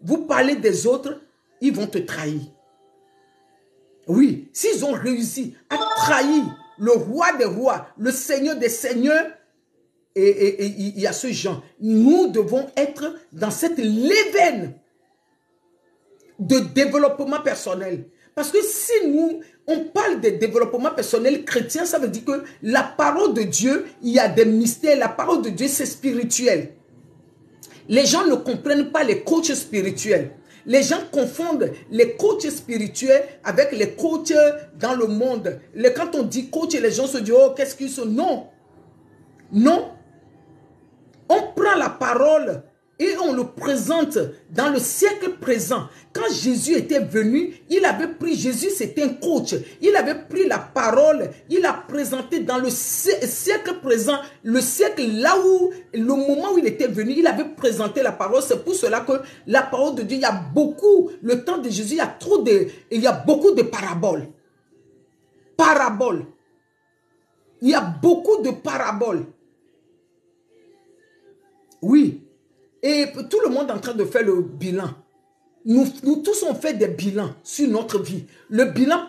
vous parlez des autres, ils vont te trahir. Oui, s'ils ont réussi à trahir le roi des rois, le seigneur des seigneurs, et il y a ce genre. Nous devons être dans cette levain de développement personnel. Parce que si on parle de développement personnel chrétien, ça veut dire que la parole de Dieu, il y a des mystères. La parole de Dieu, c'est spirituel. Les gens ne comprennent pas les coachs spirituels. Les gens confondent les coachs spirituels avec les coachs dans le monde. Quand on dit coach, les gens se disent, oh, qu'est-ce qu'ils sont? Non. Non. On prend la parole et on le présente dans le siècle présent. Quand Jésus était venu, il avait pris, Jésus c'était un coach, il avait pris la parole, il a présenté dans le siècle présent, le siècle là où, le moment où il était venu, il avait présenté la parole. C'est pour cela que la parole de Dieu, il y a beaucoup, le temps de Jésus, il y a beaucoup de paraboles. Paraboles. Il y a beaucoup de paraboles. Oui. Et tout le monde est en train de faire le bilan. Nous tous on fait des bilans sur notre vie. Le bilan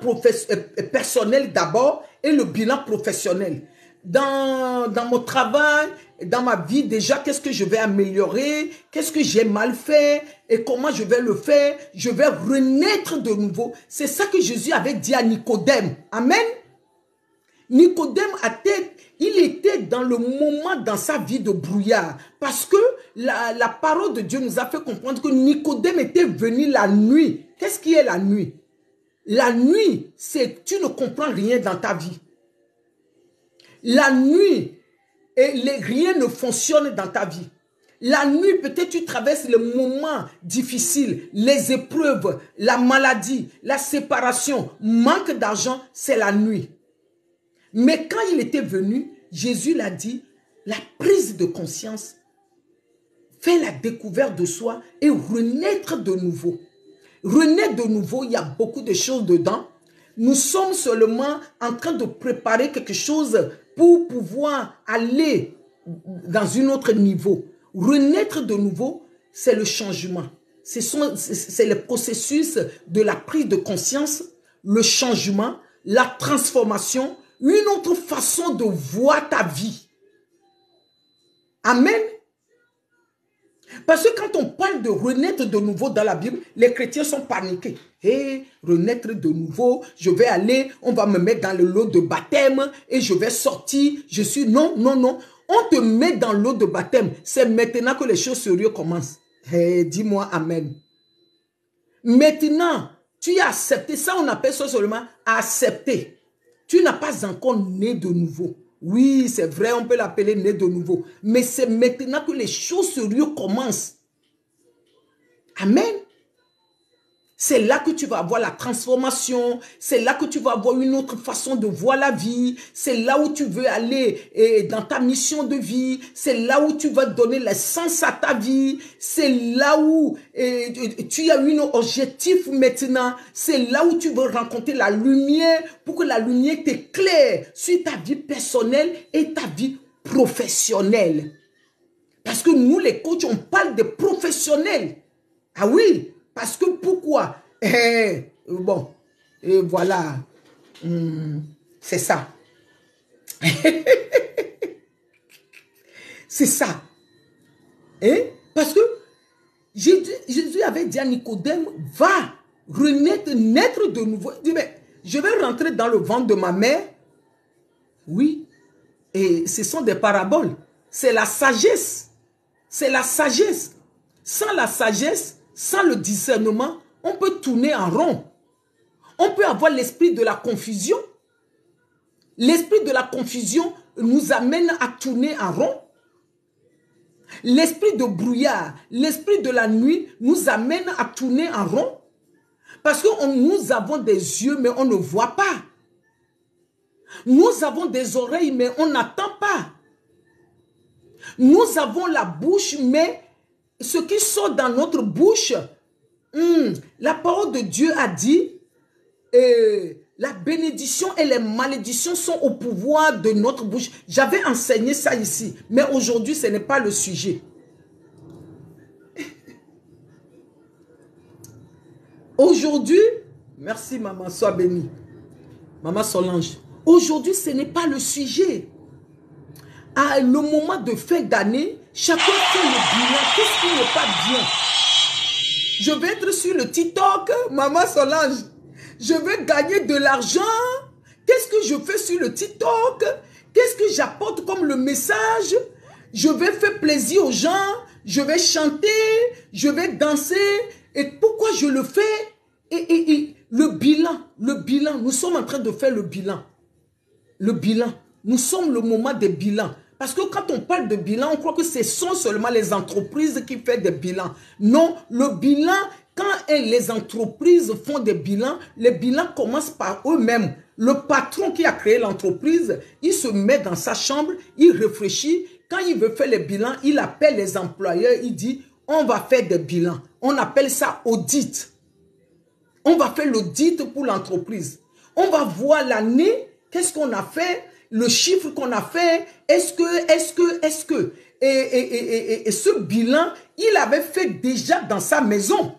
personnel d'abord et le bilan professionnel. Dans mon travail, dans ma vie déjà, qu'est-ce que je vais améliorer? Qu'est-ce que j'ai mal fait? Et comment je vais le faire? Je vais renaître de nouveau. C'est ça que Jésus avait dit à Nicodème. Amen. Nicodème il était dans le moment dans sa vie de brouillard. Parce que la parole de Dieu nous a fait comprendre que Nicodème était venu la nuit. Qu'est-ce qui est la nuit? La nuit, c'est tu ne comprends rien dans ta vie. La nuit, rien ne fonctionne dans ta vie. La nuit, peut-être tu traverses les moments difficiles, les épreuves, la maladie, la séparation, manque d'argent, c'est la nuit. Mais quand il était venu, Jésus l'a dit, la prise de conscience, fait la découverte de soi et renaître de nouveau. Renaître de nouveau, il y a beaucoup de choses dedans. Nous sommes seulement en train de préparer quelque chose pour pouvoir aller dans un autre niveau. Renaître de nouveau, c'est le changement. C'est le processus de la prise de conscience, le changement, la transformation, une autre façon de voir ta vie. Amen. Parce que quand on parle de renaître de nouveau dans la Bible, les chrétiens sont paniqués. Hé, renaître de nouveau, je vais aller, on va me mettre dans le lot de baptême et je vais sortir. Je suis, non, non, non. On te met dans l'eau de baptême. C'est maintenant que les choses sérieuses commencent. Hey, dis-moi amen. Maintenant, tu as accepté. Ça, on appelle ça seulement accepter. Tu n'as pas encore né de nouveau. Oui, c'est vrai, on peut l'appeler né de nouveau. Mais c'est maintenant que les choses sérieuses commencent. Amen. C'est là que tu vas avoir la transformation. C'est là que tu vas avoir une autre façon de voir la vie. C'est là où tu veux aller dans ta mission de vie. C'est là où tu vas donner le sens à ta vie. C'est là où tu as un objectif maintenant. C'est là où tu veux rencontrer la lumière pour que la lumière t'éclaire sur ta vie personnelle et ta vie professionnelle. Parce que nous, les coachs, on parle de professionnels. Ah oui. Parce que pourquoi? Bon, et voilà, c'est ça. C'est ça. Parce que Jésus avait dit à Nicodème, va naître de nouveau. Il dit, mais je vais rentrer dans le ventre de ma mère. Oui, et ce sont des paraboles. C'est la sagesse. C'est la sagesse. Sans la sagesse, sans le discernement, on peut tourner en rond. On peut avoir l'esprit de la confusion. L'esprit de la confusion nous amène à tourner en rond. L'esprit de brouillard, l'esprit de la nuit nous amène à tourner en rond. Parce que nous avons des yeux, mais on ne voit pas. Nous avons des oreilles, mais on n'entend pas. Nous avons la bouche, mais ce qui sort dans notre bouche, la parole de Dieu a dit, la bénédiction et les malédictions sont au pouvoir de notre bouche. J'avais enseigné ça ici, mais aujourd'hui, ce n'est pas le sujet. Aujourd'hui, merci maman, sois bénie. Maman Solange. Aujourd'hui, ce n'est pas le sujet. À le moment de fin d'année, chacun fait le bilan. Qu'est-ce qui n'est pas bien? Je vais être sur le TikTok, maman Solange. Je vais gagner de l'argent. Qu'est-ce que je fais sur le TikTok? Qu'est-ce que j'apporte comme le message? Je vais faire plaisir aux gens. Je vais chanter. Je vais danser. Et pourquoi je le fais? Et le bilan. Nous sommes en train de faire le bilan. Le bilan. Nous sommes le moment des bilans. Parce que quand on parle de bilan, on croit que ce sont seulement les entreprises qui font des bilans. Non, le bilan, quand les entreprises font des bilans, les bilans commencent par eux-mêmes. Le patron qui a créé l'entreprise, il se met dans sa chambre, il réfléchit. Quand il veut faire les bilans, il appelle les employeurs, il dit, on va faire des bilans. On appelle ça audit. On va faire l'audit pour l'entreprise. On va voir l'année, qu'est-ce qu'on a fait, le chiffre qu'on a fait, est-ce que. Et ce bilan, il avait fait déjà dans sa maison.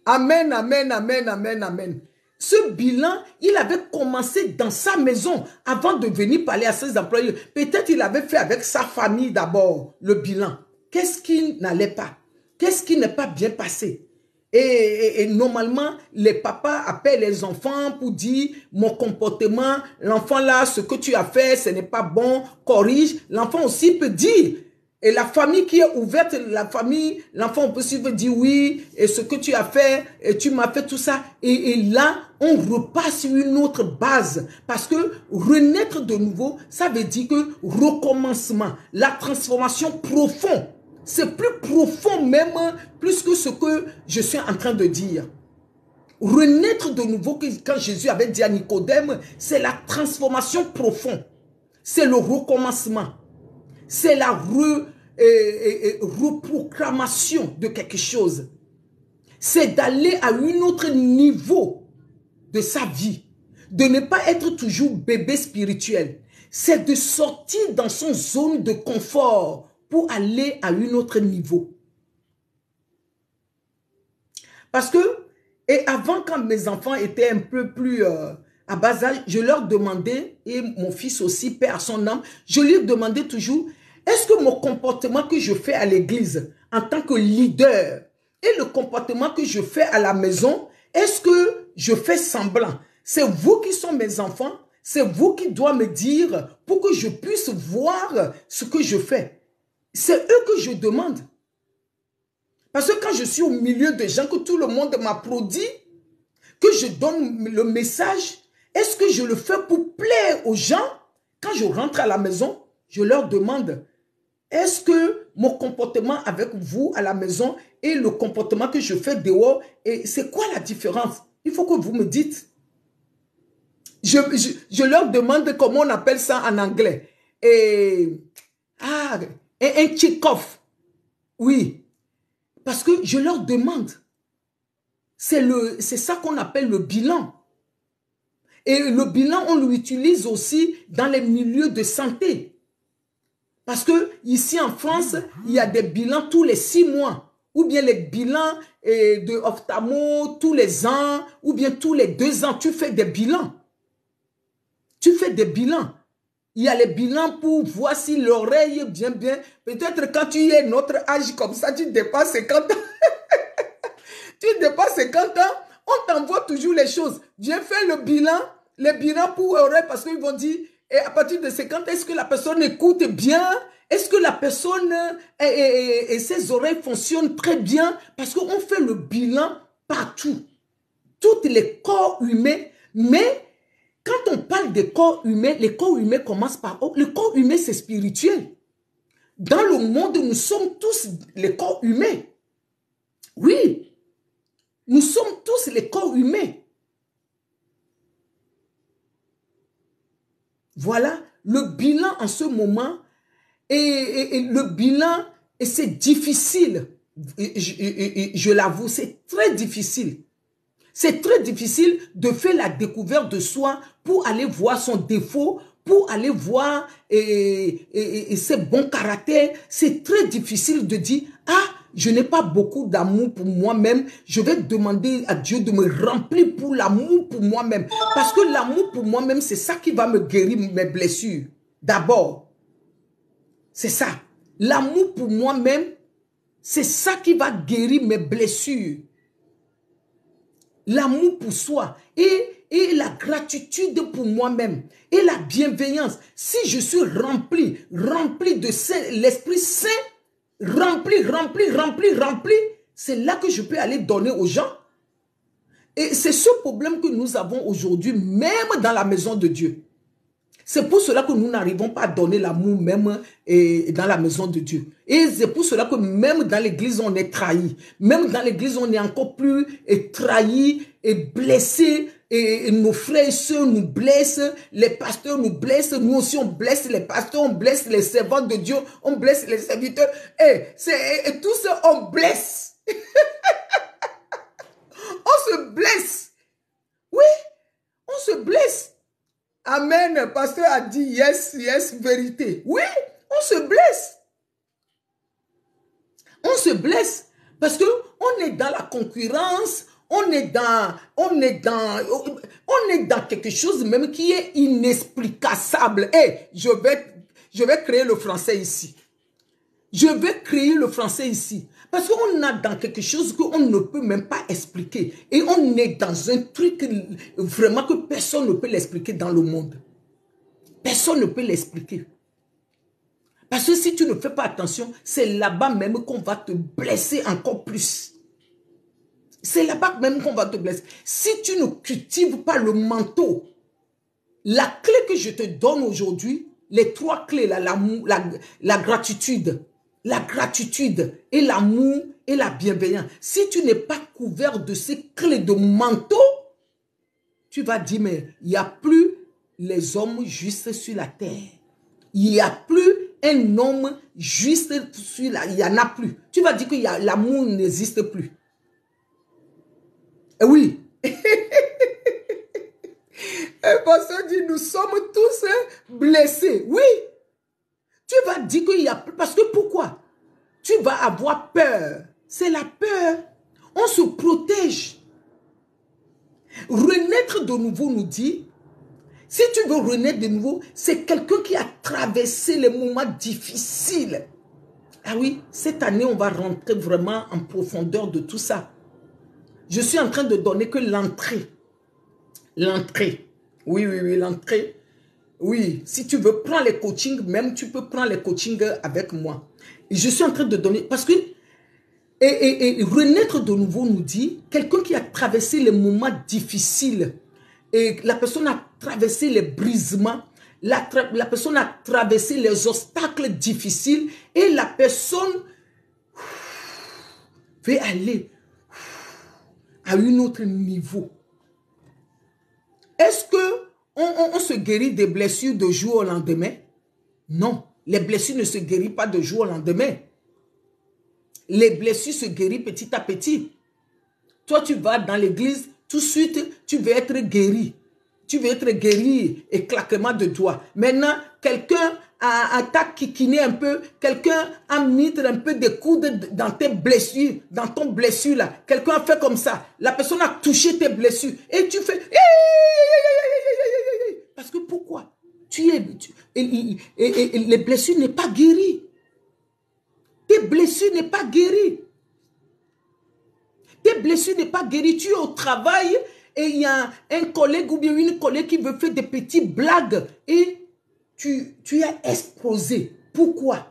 Amen, amen, amen, amen, amen. Ce bilan, il avait commencé dans sa maison avant de venir parler à ses employés. Peut-être il avait fait avec sa famille d'abord le bilan. Qu'est-ce qui n'allait pas? Qu'est-ce qui n'est pas bien passé? Et normalement, les papas appellent les enfants pour dire mon comportement, l'enfant là, ce que tu as fait, ce n'est pas bon, corrige. L'enfant aussi peut dire. Et la famille qui est ouverte, la famille, l'enfant aussi veut dire oui, et ce que tu as fait, et tu m'as fait tout ça. Et là, on repasse sur une autre base. Parce que renaître de nouveau, ça veut dire que recommencement, la transformation profonde. C'est plus profond même, plus que ce que je suis en train de dire. Renaître de nouveau, quand Jésus avait dit à Nicodème, c'est la transformation profonde. C'est le recommencement. C'est la reproclamation de quelque chose. C'est d'aller à un autre niveau de sa vie. De ne pas être toujours bébé spirituel. C'est de sortir dans son zone de confort pour aller à un autre niveau. Parce que, et avant, quand mes enfants étaient un peu plus à bas âge, je leur demandais, et mon fils aussi, paix à son âme, je lui demandais toujours, est-ce que mon comportement que je fais à l'église en tant que leader et le comportement que je fais à la maison, est-ce que je fais semblant? C'est vous qui sont mes enfants, c'est vous qui doivez me dire pour que je puisse voir ce que je fais. C'est eux que je demande. Parce que quand je suis au milieu de gens, que tout le monde m'applaudit, que je donne le message, est-ce que je le fais pour plaire aux gens? Quand je rentre à la maison, je leur demande, est-ce que mon comportement avec vous à la maison et le comportement que je fais dehors, c'est quoi la différence? Il faut que vous me dites. Je leur demande comment on appelle ça en anglais. Un kick-off. Oui. Parce que je leur demande. C'est ça qu'on appelle le bilan. Et le bilan, on l'utilise aussi dans les milieux de santé. Parce que ici en France, il y a des bilans tous les 6 mois. Ou bien les bilans de ophtalmo tous les ans. Ou bien tous les 2 ans. Tu fais des bilans. Tu fais des bilans. Il y a les bilans pour voir si l'oreille est bien. Peut-être quand tu es notre âge comme ça, tu dépasses 50 ans. Tu dépasses 50 ans, on t'envoie toujours les choses. Viens faire le bilan, les bilans pour oreille, parce qu'ils vont dire, et à partir de 50 ans, est-ce que la personne écoute bien? Est-ce que la personne et ses oreilles fonctionnent très bien? Parce qu'on fait le bilan partout. Tous les corps humains, Mais quand on parle des corps humains, les corps humains commencent par... Le corps humain, c'est spirituel. Dans le monde, nous sommes tous les corps humains. Oui, nous sommes tous les corps humains. Voilà le bilan en ce moment. Et le bilan, et c'est difficile. Je l'avoue, c'est très difficile. C'est très difficile de faire la découverte de soi pour aller voir son défaut, pour aller voir ses bons caractères. C'est très difficile de dire, ah, je n'ai pas beaucoup d'amour pour moi-même. Je vais demander à Dieu de me remplir pour l'amour pour moi-même. Parce que l'amour pour moi-même, c'est ça qui va me guérir mes blessures. D'abord, c'est ça. L'amour pour moi-même, c'est ça qui va guérir mes blessures. L'amour pour soi et la gratitude pour moi-même et la bienveillance. Si je suis rempli de l'Esprit Saint, rempli, c'est là que je peux aller donner aux gens. Et c'est ce problème que nous avons aujourd'hui, même dans la maison de Dieu. C'est pour cela que nous n'arrivons pas à donner l'amour même dans la maison de Dieu. Et c'est pour cela que même dans l'église, on est trahi. Même dans l'église, on est encore plus trahi et blessé. Et nos frères et sœurs nous blessent. Les pasteurs nous blessent. Nous aussi, on blesse les pasteurs. On blesse les servants de Dieu. On blesse les serviteurs. Et tout ça, on blesse. On se blesse. Oui, on se blesse. Amen. Le pasteur a dit yes, yes, vérité. Oui, on se blesse. On se blesse parce que on est dans la concurrence, on est dans quelque chose même qui est inexplicable. Je vais créer le français ici. Je vais créer le français ici. Parce qu'on a dans quelque chose qu'on ne peut même pas expliquer. Et on est dans un truc vraiment que personne ne peut l'expliquer dans le monde. Personne ne peut l'expliquer. Parce que si tu ne fais pas attention, c'est là-bas même qu'on va te blesser encore plus. C'est là-bas même qu'on va te blesser. Si tu ne cultives pas le manteau, la clé que je te donne aujourd'hui, les 3 clés, la gratitude et l'amour et la bienveillance. Si tu n'es pas couvert de ces clés de manteau, tu vas dire, mais il n'y a plus les hommes justes sur la terre. Il n'y a plus un homme juste sur la terre. Il n'y en a plus. Tu vas dire que l'amour n'existe plus. Oui. Un pasteur dit, nous sommes tous blessés. Oui. Tu vas dire qu'il y a... Parce que pourquoi? Tu vas avoir peur. C'est la peur. On se protège. Renaître de nouveau nous dit, si tu veux renaître de nouveau, c'est quelqu'un qui a traversé les moments difficiles. Ah oui, cette année, on va rentrer vraiment en profondeur de tout ça. Je suis en train de donner que l'entrée. L'entrée. Oui, l'entrée. Oui, si tu veux prendre les coachings, même tu peux prendre les coachings avec moi. Et je suis en train de donner, parce que et renaître de nouveau nous dit, quelqu'un qui a traversé les moments difficiles, et la personne a traversé les brisements, la personne a traversé les obstacles difficiles, et la personne veut aller à un autre niveau. Est-ce que on se guérit des blessures de jour au lendemain? Non, les blessures ne se guérissent pas de jour au lendemain. Les blessures se guérissent petit à petit. Toi, tu vas dans l'église, tout de suite, tu veux être guéri. Tu veux être guéri et claquement de doigts. Maintenant, quelqu'un t'a kikiné un peu, quelqu'un a mis un peu de coude dans tes blessures, dans ton blessure là. Quelqu'un a fait comme ça. La personne a touché tes blessures. Et tu fais... Parce que pourquoi? Les blessures n'est pas guéries. Tes blessures n'est pas guéries. Tes blessures n'est pas guéries. Tu es au travail et il y a un collègue ou bien une collègue qui veut faire des petites blagues et tu as explosé. Pourquoi?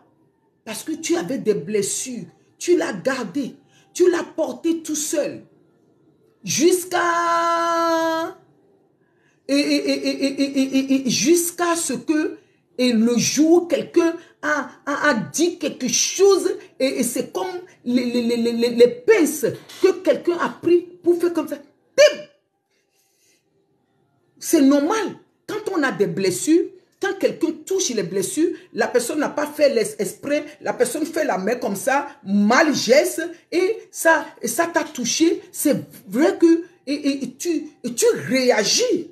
Parce que tu avais des blessures. Tu l'as gardé. Tu l'as porté tout seul. Jusqu'à et jusqu'à ce que et le jour quelqu'un a dit quelque chose et c'est comme les pinces que quelqu'un a pris pour faire comme ça. C'est normal. Quand on a des blessures, quand quelqu'un touche les blessures, la personne n'a pas fait l'esprit, la personne fait la main comme ça, mal geste, et ça t'a touché. C'est vrai que tu réagis.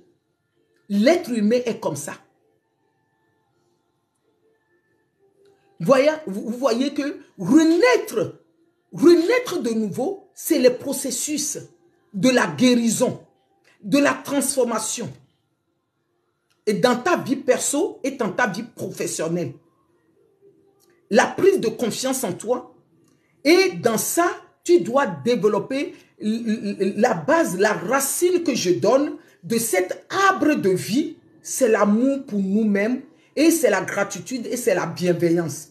L'être humain est comme ça. Vous voyez que renaître de nouveau, c'est le processus de la guérison, de la transformation. Et dans ta vie perso et dans ta vie professionnelle. La prise de confiance en toi. Et dans ça, tu dois développer la base, la racine que je donne de cet arbre de vie. C'est l'amour pour nous-mêmes et c'est la gratitude et c'est la bienveillance.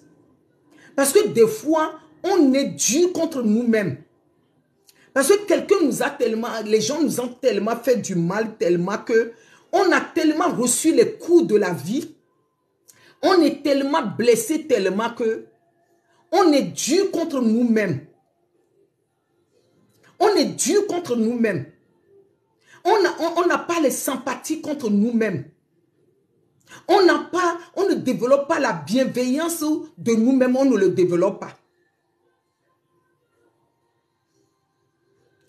Parce que des fois, on est dur contre nous-mêmes. Parce que quelqu'un nous a tellement, les gens nous ont tellement fait du mal, tellement que on a tellement reçu les coups de la vie, on est tellement blessé, tellement que on est dur contre nous-mêmes. On est dur contre nous-mêmes. On n'a pas les sympathies contre nous-mêmes. On ne développe pas la bienveillance de nous-mêmes, on ne le développe pas.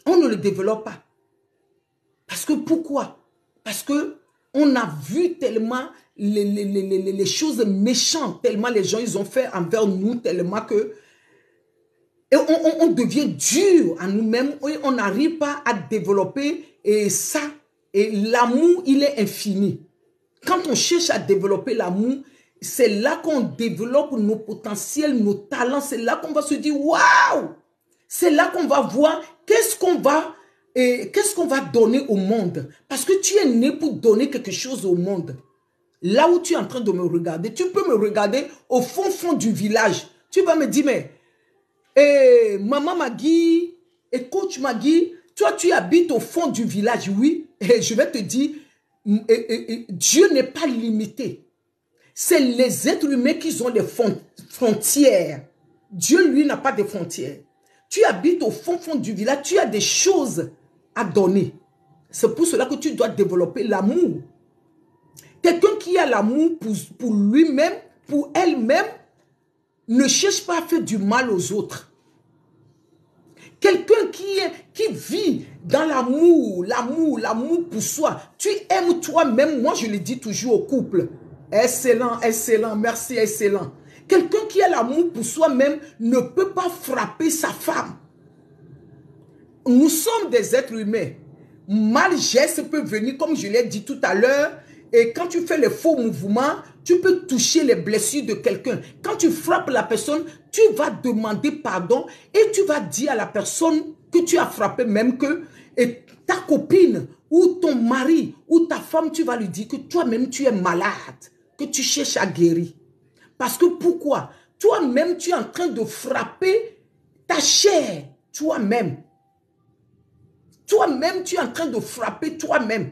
On ne le développe pas. Parce que pourquoi? Parce que on a vu tellement les choses méchantes, tellement les gens ils ont fait envers nous, tellement que et on devient dur à nous-mêmes, on n'arrive pas à développer et ça, et l'amour il est infini. Quand on cherche à développer l'amour, c'est là qu'on développe nos potentiels, nos talents, c'est là qu'on va se dire waouh! C'est là qu'on va voir qu'est-ce qu'on va donner au monde. Parce que tu es né pour donner quelque chose au monde. Là où tu es en train de me regarder, tu peux me regarder au fond du village. Tu vas me dire, mais maman Magui et coach Magui, toi tu habites au fond du village, oui. Et je vais te dire, Dieu n'est pas limité. C'est les êtres humains qui ont des frontières. Dieu, lui, n'a pas de frontières. Tu habites au fond du village, tu as des choses à donner. C'est pour cela que tu dois développer l'amour. Quelqu'un qui a l'amour pour lui-même, pour elle-même, ne cherche pas à faire du mal aux autres. Quelqu'un qui vit dans l'amour pour soi. Tu aimes toi-même, moi je le dis toujours au couple. Excellent, excellent, merci, excellent. Quelqu'un qui a l'amour pour soi-même ne peut pas frapper sa femme. Nous sommes des êtres humains. Mal geste peut venir, comme je l'ai dit tout à l'heure, et quand tu fais les faux mouvements, tu peux toucher les blessures de quelqu'un. Quand tu frappes la personne, tu vas demander pardon et tu vas dire à la personne que tu as frappé, même que et ta copine ou ton mari ou ta femme, tu vas lui dire que toi-même tu es malade, que tu cherches à guérir. Parce que pourquoi? Toi-même, tu es en train de frapper ta chair, toi-même. Toi-même, tu es en train de frapper toi-même.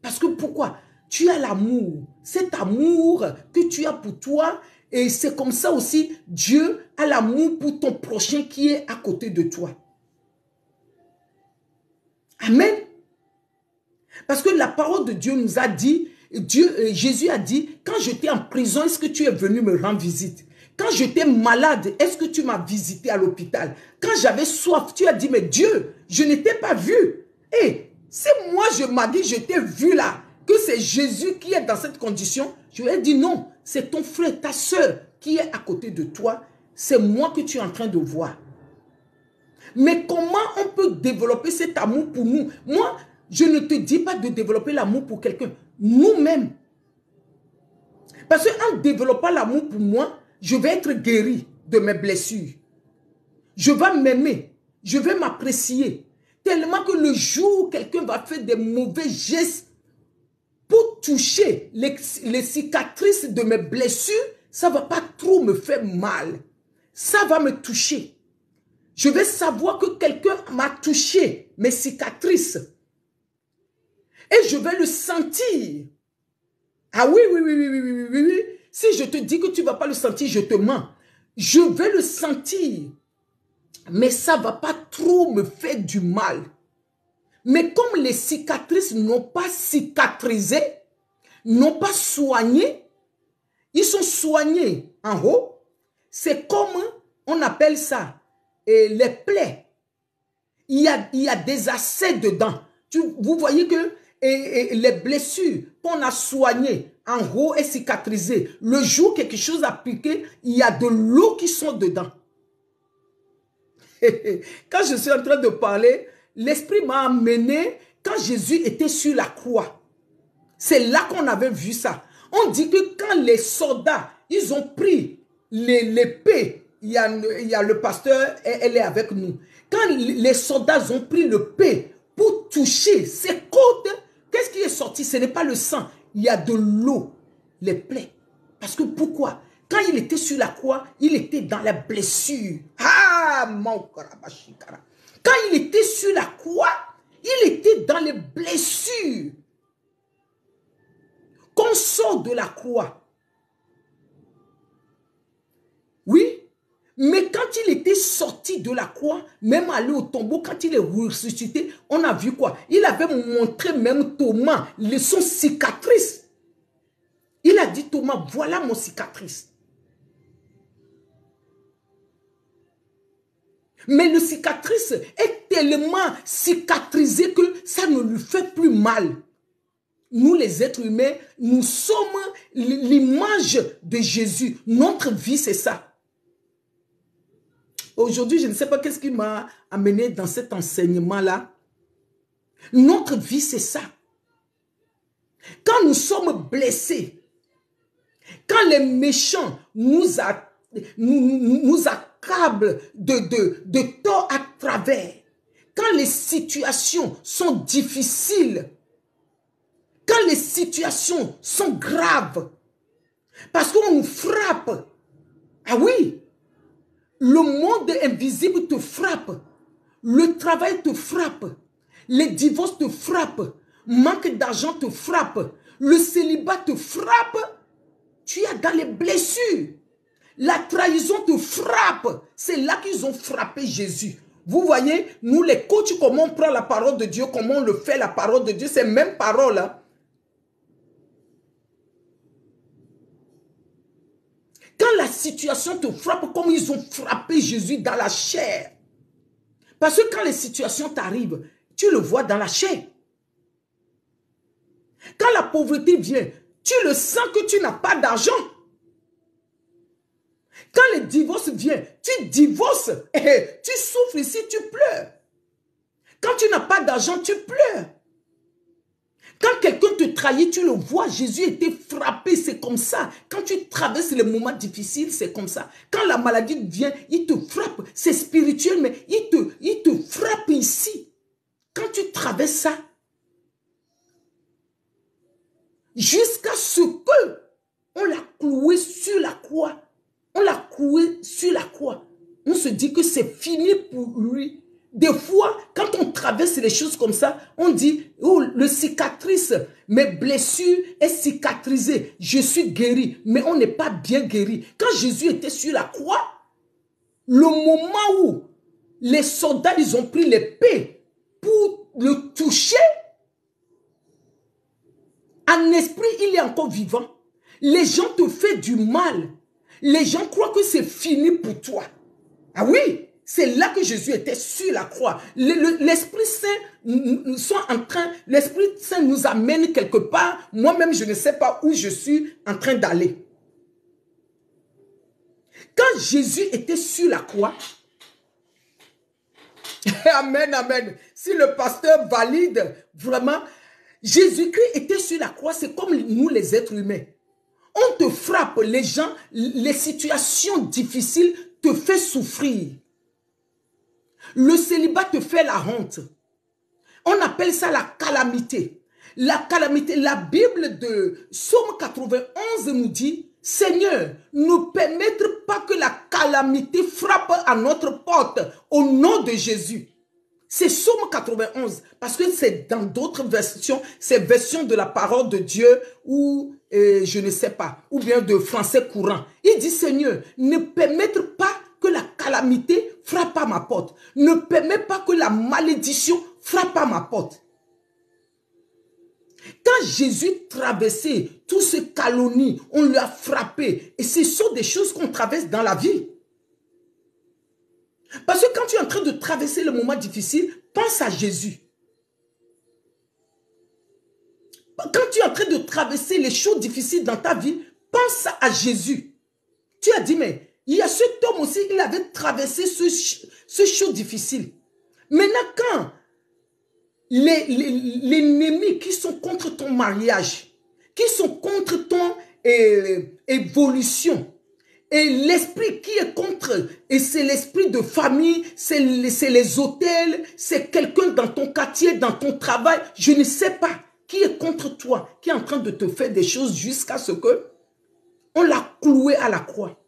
Parce que pourquoi? Tu as l'amour. Cet amour que tu as pour toi. Et c'est comme ça aussi, Dieu a l'amour pour ton prochain qui est à côté de toi. Amen. Parce que la parole de Dieu nous a dit, Jésus a dit, quand j'étais en prison, est-ce que tu es venu me rendre visite? Quand j'étais malade, est-ce que tu m'as visité à l'hôpital? Quand j'avais soif, tu as dit, mais Dieu, je ne t'ai pas vu. Et si moi je m'as dit, je t'ai vu là, que c'est Jésus qui est dans cette condition, je lui ai dit non, c'est ton frère, ta soeur qui est à côté de toi, c'est moi que tu es en train de voir. Mais comment on peut développer cet amour pour nous? Moi, je ne te dis pas de développer l'amour pour quelqu'un, nous-mêmes. Parce qu'en développant l'amour pour moi, je vais être guéri de mes blessures. Je vais m'aimer, je vais m'apprécier. Tellement que le jour où quelqu'un va faire des mauvais gestes pour toucher les cicatrices de mes blessures, ça ne va pas trop me faire mal. Ça va me toucher. Je vais savoir que quelqu'un m'a touché mes cicatrices. Et je vais le sentir. Ah oui, oui, oui, oui, oui, oui, oui, oui. Si je te dis que tu ne vas pas le sentir, je te mens. Je vais le sentir. Mais ça ne va pas trop me faire du mal. Mais comme les cicatrices n'ont pas cicatrisé, n'ont pas soigné, ils sont soignés en haut. C'est comme, on appelle ça, les plaies. Il y a des accès dedans. Vous voyez que les blessures qu'on a soignées en haut et cicatrisées, le jour quelque chose a piqué, il y a de l'eau qui sont dedans. Quand je suis en train de parler, l'Esprit m'a amené quand Jésus était sur la croix. C'est là qu'on avait vu ça. On dit que quand les soldats, ils ont pris l'épée, il y a le pasteur, elle est avec nous. Quand les soldats ont pris l'épée pour toucher ses côtes, qu'est-ce qui est sorti? Ce n'est pas le sang, il y a de l'eau, les plaies. Parce que pourquoi? Quand il était sur la croix, il était dans la blessure. Ah, mon karabashikara. Quand il était sur la croix, il était dans les blessures. Qu'on sort de la croix. Oui, mais quand il était sorti de la croix, même allé au tombeau, quand il est ressuscité, on a vu quoi? Il avait montré même Thomas son cicatrice. Il a dit Thomas, voilà mon cicatrice. Mais le cicatrice est tellement cicatrisé que ça ne lui fait plus mal. Nous, les êtres humains, nous sommes l'image de Jésus. Notre vie, c'est ça. Aujourd'hui, je ne sais pas qu'est-ce qui m'a amené dans cet enseignement-là. Notre vie, c'est ça. Quand nous sommes blessés, quand les méchants nous accablent de tort à travers, quand les situations sont difficiles, quand les situations sont graves, parce qu'on nous frappe. Ah oui, le monde invisible te frappe, le travail te frappe, les divorces te frappent, manque d'argent te frappe, le célibat te frappe, tu es dans les blessures. La trahison te frappe, c'est là qu'ils ont frappé Jésus. Vous voyez, nous les coachs, comment on prend la parole de Dieu, comment on le fait la parole de Dieu, c'est la même parole, hein. Quand la situation te frappe comme ils ont frappé Jésus dans la chair. Parce que quand les situations t'arrivent, tu le vois dans la chair. Quand la pauvreté vient, tu le sens que tu n'as pas d'argent. Quand le divorce vient, tu divorces. Et tu souffres ici, tu pleures. Quand tu n'as pas d'argent, tu pleures. Quand quelqu'un te trahit, tu le vois. Jésus était frappé, c'est comme ça. Quand tu traverses les moments difficiles, c'est comme ça. Quand la maladie vient, il te frappe. C'est spirituel, mais il te frappe ici. Quand tu traverses ça, jusqu'à ce que on l'a cloué sur la croix. On l'a cloué sur la croix. On se dit que c'est fini pour lui. Des fois, quand on traverse les choses comme ça, on dit, oh, le cicatrice, mes blessures est cicatrisée, je suis guéri, mais on n'est pas bien guéri. Quand Jésus était sur la croix, le moment où les soldats, ils ont pris l'épée pour le toucher, en esprit, il est encore vivant. Les gens te font du mal. Les gens croient que c'est fini pour toi. Ah oui! C'est là que Jésus était sur la croix. L'Esprit Saint l'Esprit Saint nous amène quelque part. Moi-même, je ne sais pas où je suis en train d'aller. Quand Jésus était sur la croix, amen, amen. Si le pasteur valide, vraiment, Jésus-Christ était sur la croix, c'est comme nous les êtres humains. On te frappe, les gens, les situations difficiles te font souffrir. Le célibat te fait la honte. On appelle ça la calamité. La calamité, la Bible de Psaume 91 nous dit, Seigneur, ne permettre pas que la calamité frappe à notre porte au nom de Jésus. C'est Psaume 91, parce que c'est dans d'autres versions, c'est version de la parole de Dieu ou je ne sais pas, ou bien de français courant. Il dit, Seigneur, ne permettre pas que la calamité frappe à ma porte. Ne permets pas que la malédiction frappe à ma porte. Quand Jésus traversait tous ces calomnies, on lui a frappé. Et ce sont des choses qu'on traverse dans la vie. Parce que quand tu es en train de traverser le moment difficile, pense à Jésus. Quand tu es en train de traverser les choses difficiles dans ta vie, pense à Jésus. Tu as dit, mais il y a cet homme aussi, il avait traversé ce chose difficile. Maintenant, quand les ennemis qui sont contre ton mariage, qui sont contre ton évolution, et l'esprit qui est contre, et c'est l'esprit de famille, c'est les hôtels, c'est quelqu'un dans ton quartier, dans ton travail, je ne sais pas qui est contre toi, qui est en train de te faire des choses jusqu'à ce que on l'a cloué à la croix.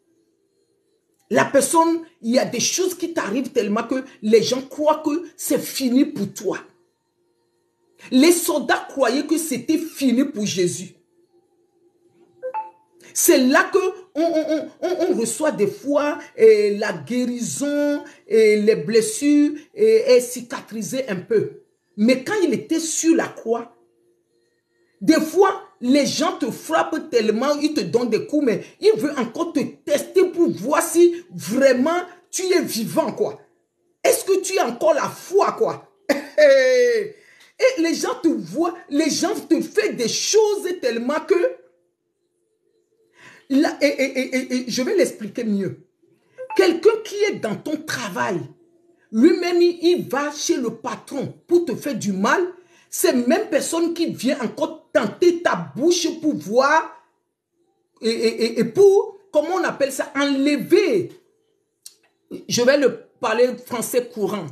La personne, il y a des choses qui t'arrivent tellement que les gens croient que c'est fini pour toi. Les soldats croyaient que c'était fini pour Jésus. C'est là que on reçoit des fois la guérison et les blessures est cicatrisée un peu. Mais quand il était sur la croix, des fois, les gens te frappent tellement, ils te donnent des coups, mais ils veulent encore te tester pour voir si vraiment tu es vivant, quoi. Est-ce que tu as encore la foi, quoi? Et les gens te voient, les gens te font des choses tellement que... Là, je vais l'expliquer mieux. Quelqu'un qui est dans ton travail, lui-même, il va chez le patron pour te faire du mal. C'est même personne qui vient encore tenter ta bouche pour voir et pour, comment on appelle ça, enlever. Je vais le parler français courant.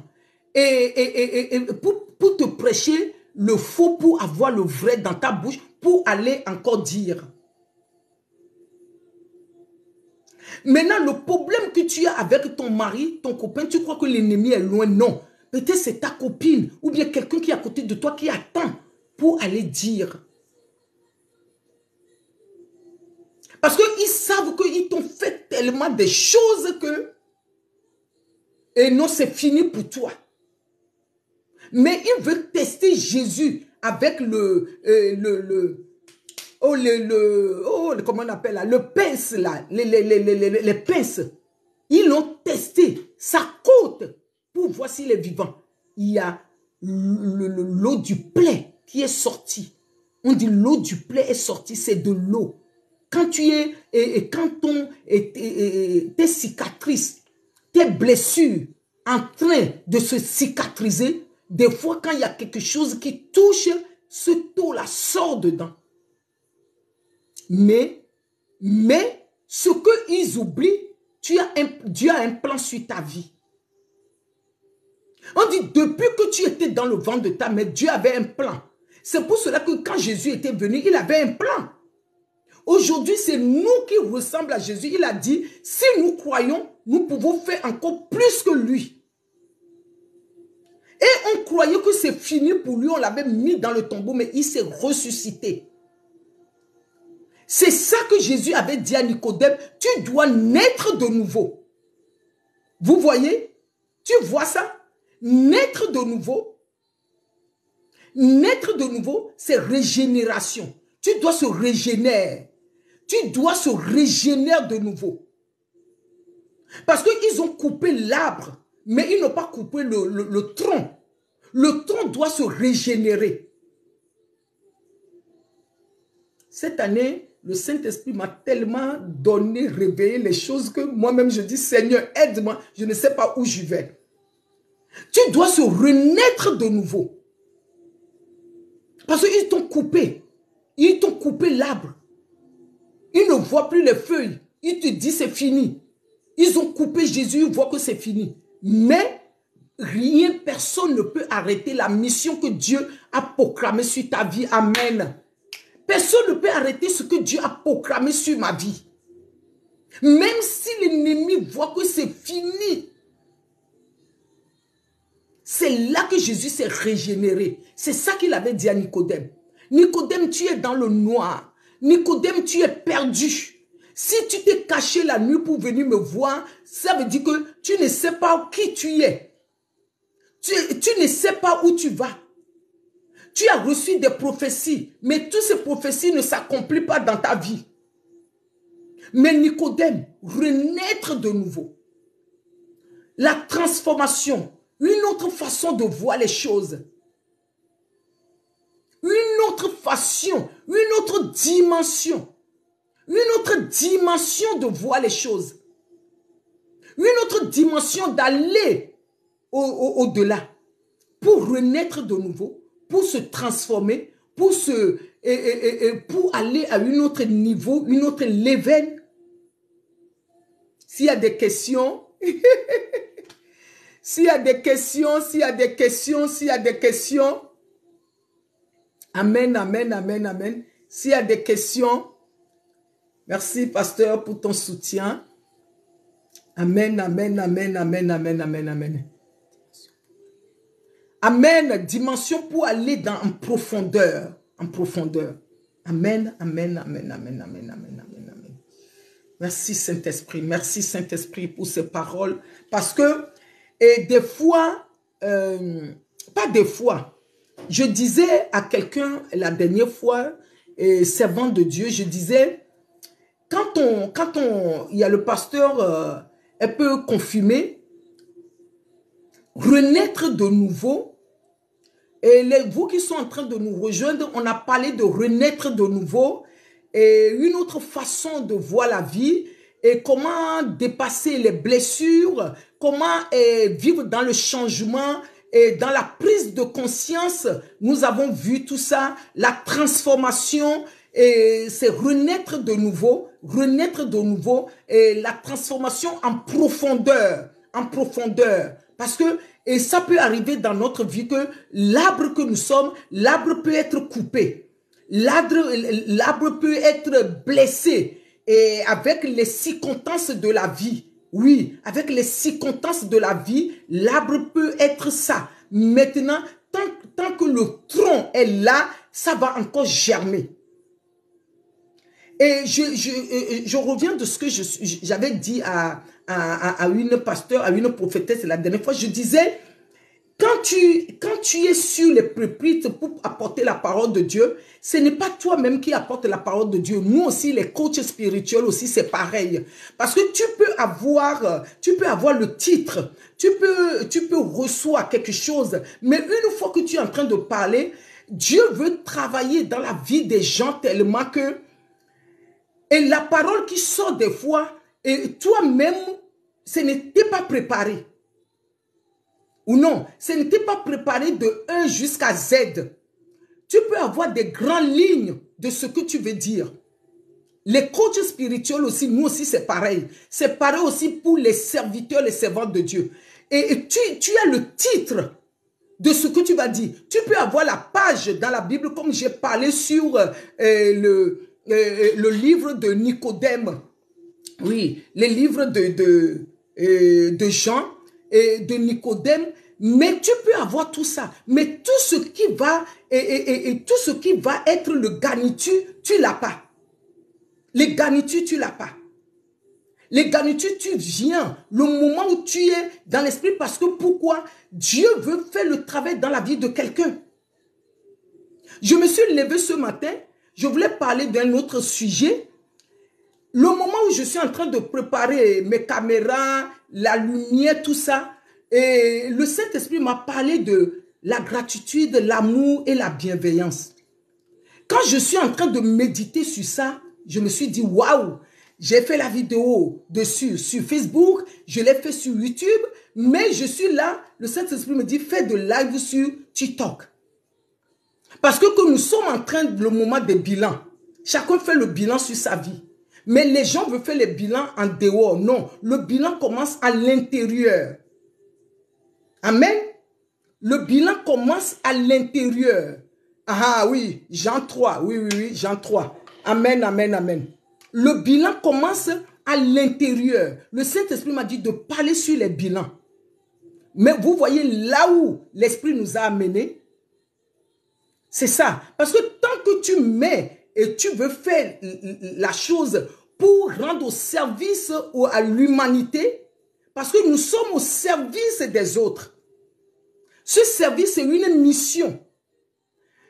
Et pour te prêcher le faux pour avoir le vrai dans ta bouche, pour aller encore dire. Maintenant, le problème que tu as avec ton mari, ton copain, tu crois que l'ennemi est loin? Non. Peut-être c'est ta copine ou bien quelqu'un qui est à côté de toi qui attend pour aller dire. Parce qu'ils savent qu'ils t'ont fait tellement de choses que... Et non, c'est fini pour toi. Mais ils veulent tester Jésus avec comment on appelle là, le pince là, les pinces. Ils l'ont testé, sa côte, pour voir s'il est vivant. Il y a l'eau du plaie qui est sortie. On dit l'eau du plaie est sortie, c'est de l'eau. Quand tu es, quand tes cicatrices, tes blessures en train de se cicatriser, des fois quand il y a quelque chose qui touche, ce taux-là sort dedans. Mais ce qu'ils oublient, Dieu a un plan sur ta vie. On dit, depuis que tu étais dans le ventre de ta mère, Dieu avait un plan. C'est pour cela que quand Jésus était venu, il avait un plan. Aujourd'hui, c'est nous qui ressemblons à Jésus. Il a dit, si nous croyons, nous pouvons faire encore plus que lui. Et on croyait que c'est fini pour lui, on l'avait mis dans le tombeau, mais il s'est ressuscité. C'est ça que Jésus avait dit à Nicodème, tu dois naître de nouveau. Vous voyez? Tu vois ça? Naître de nouveau. Naître de nouveau, c'est régénération. Tu dois se régénérer. Tu dois se régénérer de nouveau. Parce qu'ils ont coupé l'arbre, mais ils n'ont pas coupé le tronc. Le tronc doit se régénérer. Cette année, le Saint-Esprit m'a tellement donné, réveillé les choses que moi-même je dis, Seigneur, aide-moi, je ne sais pas où je vais. Tu dois se renaître de nouveau. Parce qu'ils t'ont coupé. Ils t'ont coupé l'arbre. Ils ne voient plus les feuilles. Ils te disent c'est fini. Ils ont coupé Jésus, ils voient que c'est fini. Mais rien, personne ne peut arrêter la mission que Dieu a proclamée sur ta vie. Amen. Personne ne peut arrêter ce que Dieu a proclamé sur ma vie. Même si l'ennemi voit que c'est fini. C'est là que Jésus s'est régénéré. C'est ça qu'il avait dit à Nicodème. Nicodème, tu es dans le noir. Nicodème, tu es perdu. Si tu t'es caché la nuit pour venir me voir, ça veut dire que tu ne sais pas qui tu es. Tu ne sais pas où tu vas. Tu as reçu des prophéties, mais toutes ces prophéties ne s'accomplissent pas dans ta vie. Mais Nicodème, renaître de nouveau. La transformation, une autre façon de voir les choses. Une autre façon, une autre dimension. Une autre dimension de voir les choses. Une autre dimension d'aller au-delà. Pour renaître de nouveau, pour se transformer, pour aller à un autre niveau, une autre level. S'il y a des questions, s'il y a des questions, s'il y a des questions, s'il y a des questions. Amen, amen, amen, amen. S'il y a des questions, merci pasteur pour ton soutien. Amen, amen, amen, amen, amen, amen, amen. Amen, dimension pour aller en profondeur, en profondeur. Amen, amen, amen, amen, amen, amen, amen, amen. Merci Saint-Esprit pour ces paroles. Parce que, des fois, pas des fois, je disais à quelqu'un la dernière fois, servant de Dieu, je disais, quand il y a le pasteur, elle peut confirmer, renaître de nouveau. Et vous qui sont en train de nous rejoindre, on a parlé de renaître de nouveau et une autre façon de voir la vie et comment dépasser les blessures, comment vivre dans le changement et dans la prise de conscience. Nous avons vu tout ça, la transformation, et c'est renaître de nouveau et la transformation en profondeur. Parce que et ça peut arriver dans notre vie que l'arbre que nous sommes, l'arbre peut être coupé. L'arbre peut être blessé. Et avec les circonstances de la vie, oui, avec les circonstances de la vie, l'arbre peut être ça. Maintenant, tant que le tronc est là, ça va encore germer. Et je reviens de ce que j'avais dit à une pasteur, à une prophétesse la dernière fois. Je disais, quand tu es sur les pupitres pour apporter la parole de Dieu, ce n'est pas toi-même qui apporte la parole de Dieu. Nous aussi, les coachs spirituels aussi, c'est pareil. Parce que tu peux avoir le titre, tu peux recevoir quelque chose, mais une fois que tu es en train de parler, Dieu veut travailler dans la vie des gens tellement que et la parole qui sort des fois, et toi-même, ce n'était pas préparé. Ou non, ce n'était pas préparé de 1 jusqu'à Z. Tu peux avoir des grandes lignes de ce que tu veux dire. Les coachs spirituels aussi, nous aussi c'est pareil. C'est pareil aussi pour les serviteurs, les servantes de Dieu. Et tu as le titre de ce que tu vas dire. Tu peux avoir la page dans la Bible comme j'ai parlé sur le livre de Nicodème, oui, les livres de Jean et de Nicodème, mais tu peux avoir tout ça. Mais tout ce qui va tout ce qui va être le garniture, tu l'as pas. Les garnitures, tu l'as pas. Les garnitures, tu viens le moment où tu es dans l'esprit parce que pourquoi? Dieu veut faire le travail dans la vie de quelqu'un. Je me suis levé ce matin. Je voulais parler d'un autre sujet. Le moment où je suis en train de préparer mes caméras, la lumière, tout ça, et le Saint-Esprit m'a parlé de la gratitude, l'amour et la bienveillance. Quand je suis en train de méditer sur ça, je me suis dit, waouh, j'ai fait la vidéo dessus sur Facebook, je l'ai fait sur YouTube, mais je suis là, le Saint-Esprit me dit, fais de live sur TikTok. Parce que nous sommes en train de le moment des bilans. Chacun fait le bilan sur sa vie. Mais les gens veulent faire les bilans en dehors. Non, le bilan commence à l'intérieur. Amen. Le bilan commence à l'intérieur. Ah oui, Jean 3. Oui, Jean 3. Amen, amen, amen. Le bilan commence à l'intérieur. Le Saint-Esprit m'a dit de parler sur les bilans. Mais vous voyez là où l'Esprit nous a amenés. C'est ça. Parce que tant que tu mets et tu veux faire la chose pour rendre au service à l'humanité, parce que nous sommes au service des autres. Ce service, c'est une mission.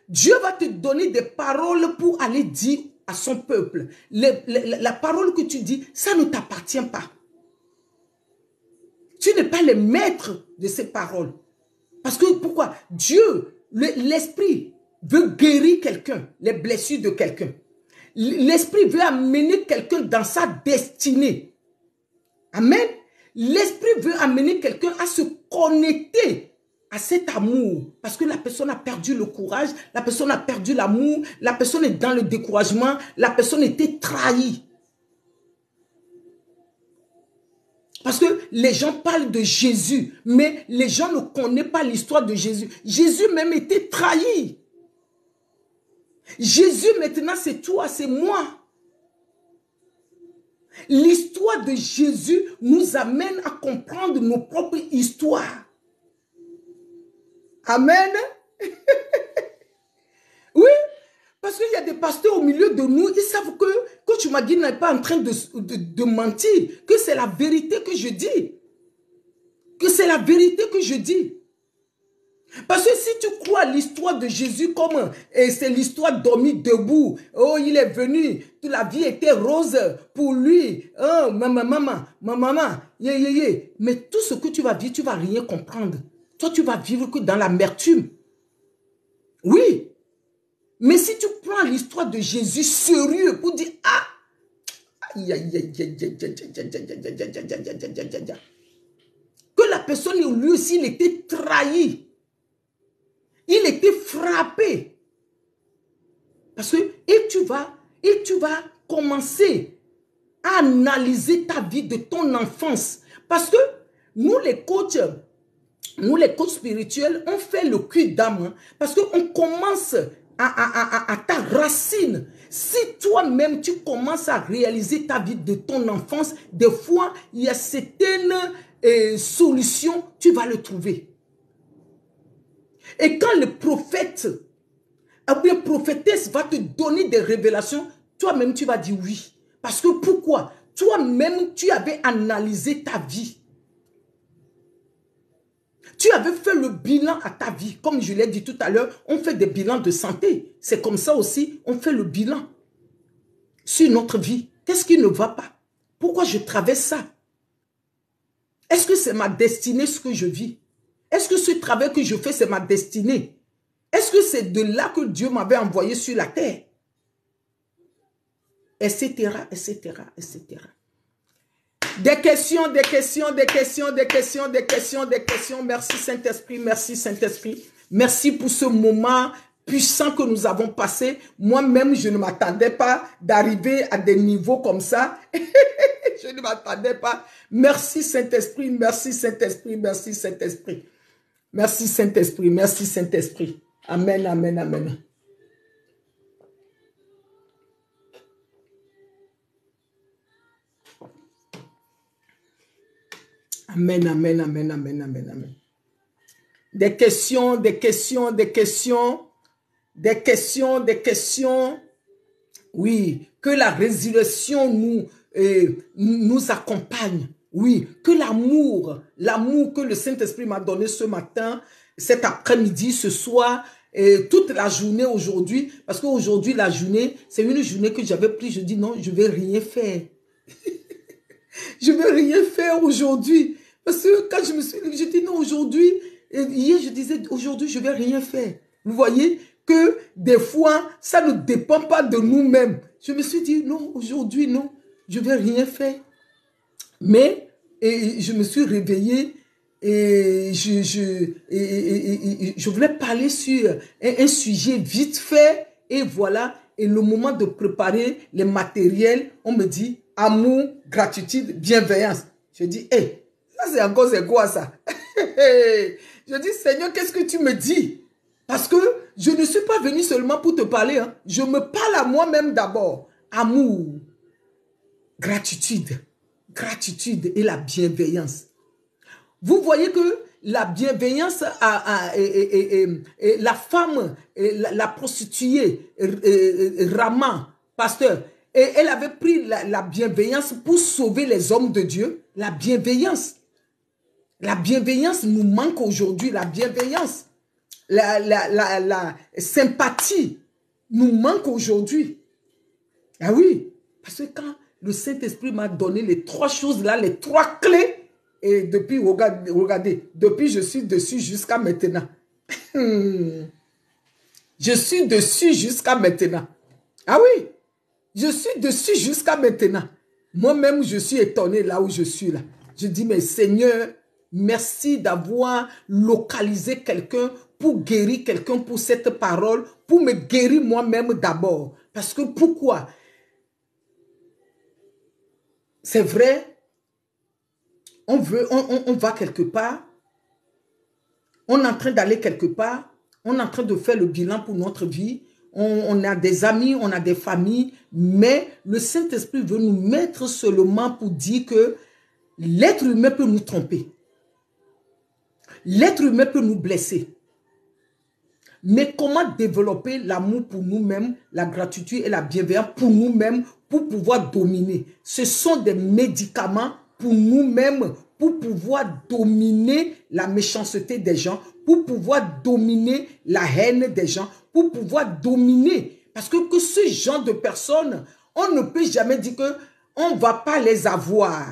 Dieu va te donner des paroles pour aller dire à son peuple. La parole que tu dis, ça ne t'appartient pas. Tu n'es pas le maître de ces paroles. Parce que pourquoi? Dieu, l'Esprit veut guérir quelqu'un, les blessures de quelqu'un. L'Esprit veut amener quelqu'un dans sa destinée. Amen. L'Esprit veut amener quelqu'un à se connecter à cet amour. Parce que la personne a perdu le courage, la personne a perdu l'amour, la personne est dans le découragement, la personne était trahie. Parce que les gens parlent de Jésus, mais les gens ne connaissent pas l'histoire de Jésus. Jésus même était trahi. Jésus maintenant c'est toi, c'est moi. L'histoire de Jésus nous amène à comprendre nos propres histoires. Amen. Oui, parce qu'il y a des pasteurs au milieu de nous, ils savent que quand tu m'as dit n'est pas en train de mentir, que c'est la vérité que je dis. Que c'est la vérité que je dis. Parce que si tu crois à l'histoire de Jésus comme c'est l'histoire dormi debout, oh il est venu, toute la vie était rose pour lui, oh maman, mais tout ce que tu vas vivre, tu ne vas rien comprendre. Toi tu vas vivre que dans l'amertume. Oui, mais si tu prends l'histoire de Jésus sérieux pour dire que la personne lui aussi il était trahi. Il était frappé. Parce que et tu vas commencer à analyser ta vie de ton enfance. Parce que nous les coachs spirituels, on fait le cul d'âme. Parce qu'on commence à ta racine. Si toi-même tu commences à réaliser ta vie de ton enfance, des fois, il y a certaines solutions, tu vas le trouver. Et quand le prophète, ou bien prophétesse va te donner des révélations, toi-même tu vas dire oui. Parce que pourquoi? Toi-même tu avais analysé ta vie. Tu avais fait le bilan à ta vie. Comme je l'ai dit tout à l'heure, on fait des bilans de santé. C'est comme ça aussi, on fait le bilan sur notre vie. Qu'est-ce qui ne va pas? Pourquoi je traverse ça? Est-ce que c'est ma destinée ce que je vis? Est-ce que ce travail que je fais, c'est ma destinée? Est-ce que c'est de là que Dieu m'avait envoyé sur la terre? Etc., etc., etc. Des questions, des questions, des questions, des questions, des questions, des questions. Merci Saint-Esprit, merci Saint-Esprit. Merci pour ce moment puissant que nous avons passé. Moi-même, je ne m'attendais pas d'arriver à des niveaux comme ça. Je ne m'attendais pas. Merci Saint-Esprit, merci Saint-Esprit, merci Saint-Esprit. Merci Saint-Esprit, merci Saint-Esprit. Amen, amen, amen. Amen, amen, amen, amen, amen, amen. Des questions, des questions, des questions, des questions, des questions. Oui, que la résurrection nous accompagne. Oui, que l'amour que le Saint-Esprit m'a donné ce matin, cet après-midi, ce soir, et toute la journée aujourd'hui, parce qu'aujourd'hui, la journée, c'est une journée que j'avais pris, je dis non, je ne vais rien faire. Je ne vais rien faire aujourd'hui. Parce que quand je me suis dit, je dis non, aujourd'hui, hier je disais, aujourd'hui, je ne vais rien faire. Vous voyez que des fois, ça ne dépend pas de nous-mêmes. Je me suis dit, non, aujourd'hui, non, je ne vais rien faire. Mais je me suis réveillée et je voulais parler sur un sujet vite fait. Et voilà, et le moment de préparer les matériels, on me dit amour, gratitude, bienveillance. Je dis, hé, ça c'est encore c'est quoi ça? Je dis, Seigneur, qu'est-ce que tu me dis? Parce que je ne suis pas venu seulement pour te parler. Hein. Je me parle à moi-même d'abord. Amour, gratitude et la bienveillance. Vous voyez que la bienveillance et la femme, la prostituée, Rama, pasteur, et elle avait pris la bienveillance pour sauver les hommes de Dieu. La bienveillance nous manque aujourd'hui, la bienveillance. La sympathie nous manque aujourd'hui. Ah oui, parce que quand le Saint-Esprit m'a donné les 3 choses là, les 3 clés, et depuis, regardez, depuis je suis dessus jusqu'à maintenant. Je suis dessus jusqu'à maintenant. Ah oui, je suis dessus jusqu'à maintenant. Moi-même, je suis étonné là où je suis là. Je dis, mais Seigneur, merci d'avoir localisé quelqu'un pour guérir quelqu'un pour cette parole, pour me guérir moi-même d'abord. Parce que pourquoi? C'est vrai, on va quelque part, on est en train d'aller quelque part, on est en train de faire le bilan pour notre vie, on a des amis, on a des familles, mais le Saint-Esprit veut nous mettre seulement pour dire que l'être humain peut nous tromper. L'être humain peut nous blesser. Mais comment développer l'amour pour nous-mêmes, la gratitude et la bienveillance pour nous-mêmes, pour pouvoir dominer? Ce sont des médicaments pour nous-mêmes, pour pouvoir dominer la méchanceté des gens, pour pouvoir dominer la haine des gens, pour pouvoir dominer. Parce que ce genre de personnes, on ne peut jamais dire qu'on ne va pas les avoir.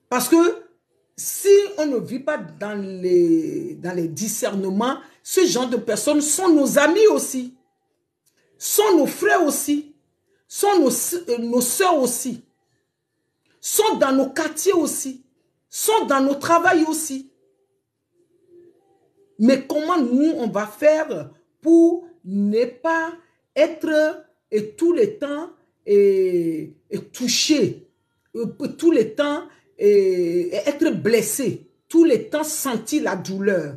Parce que si on ne vit pas dans les discernements, ce genre de personnes sont nos amis aussi, sont nos frères aussi, sont nos soeurs aussi, sont dans nos quartiers aussi, sont dans nos travails aussi. Mais comment nous, on va faire pour ne pas être tout le temps touché, tout le temps être blessé, tout le temps sentir la douleur?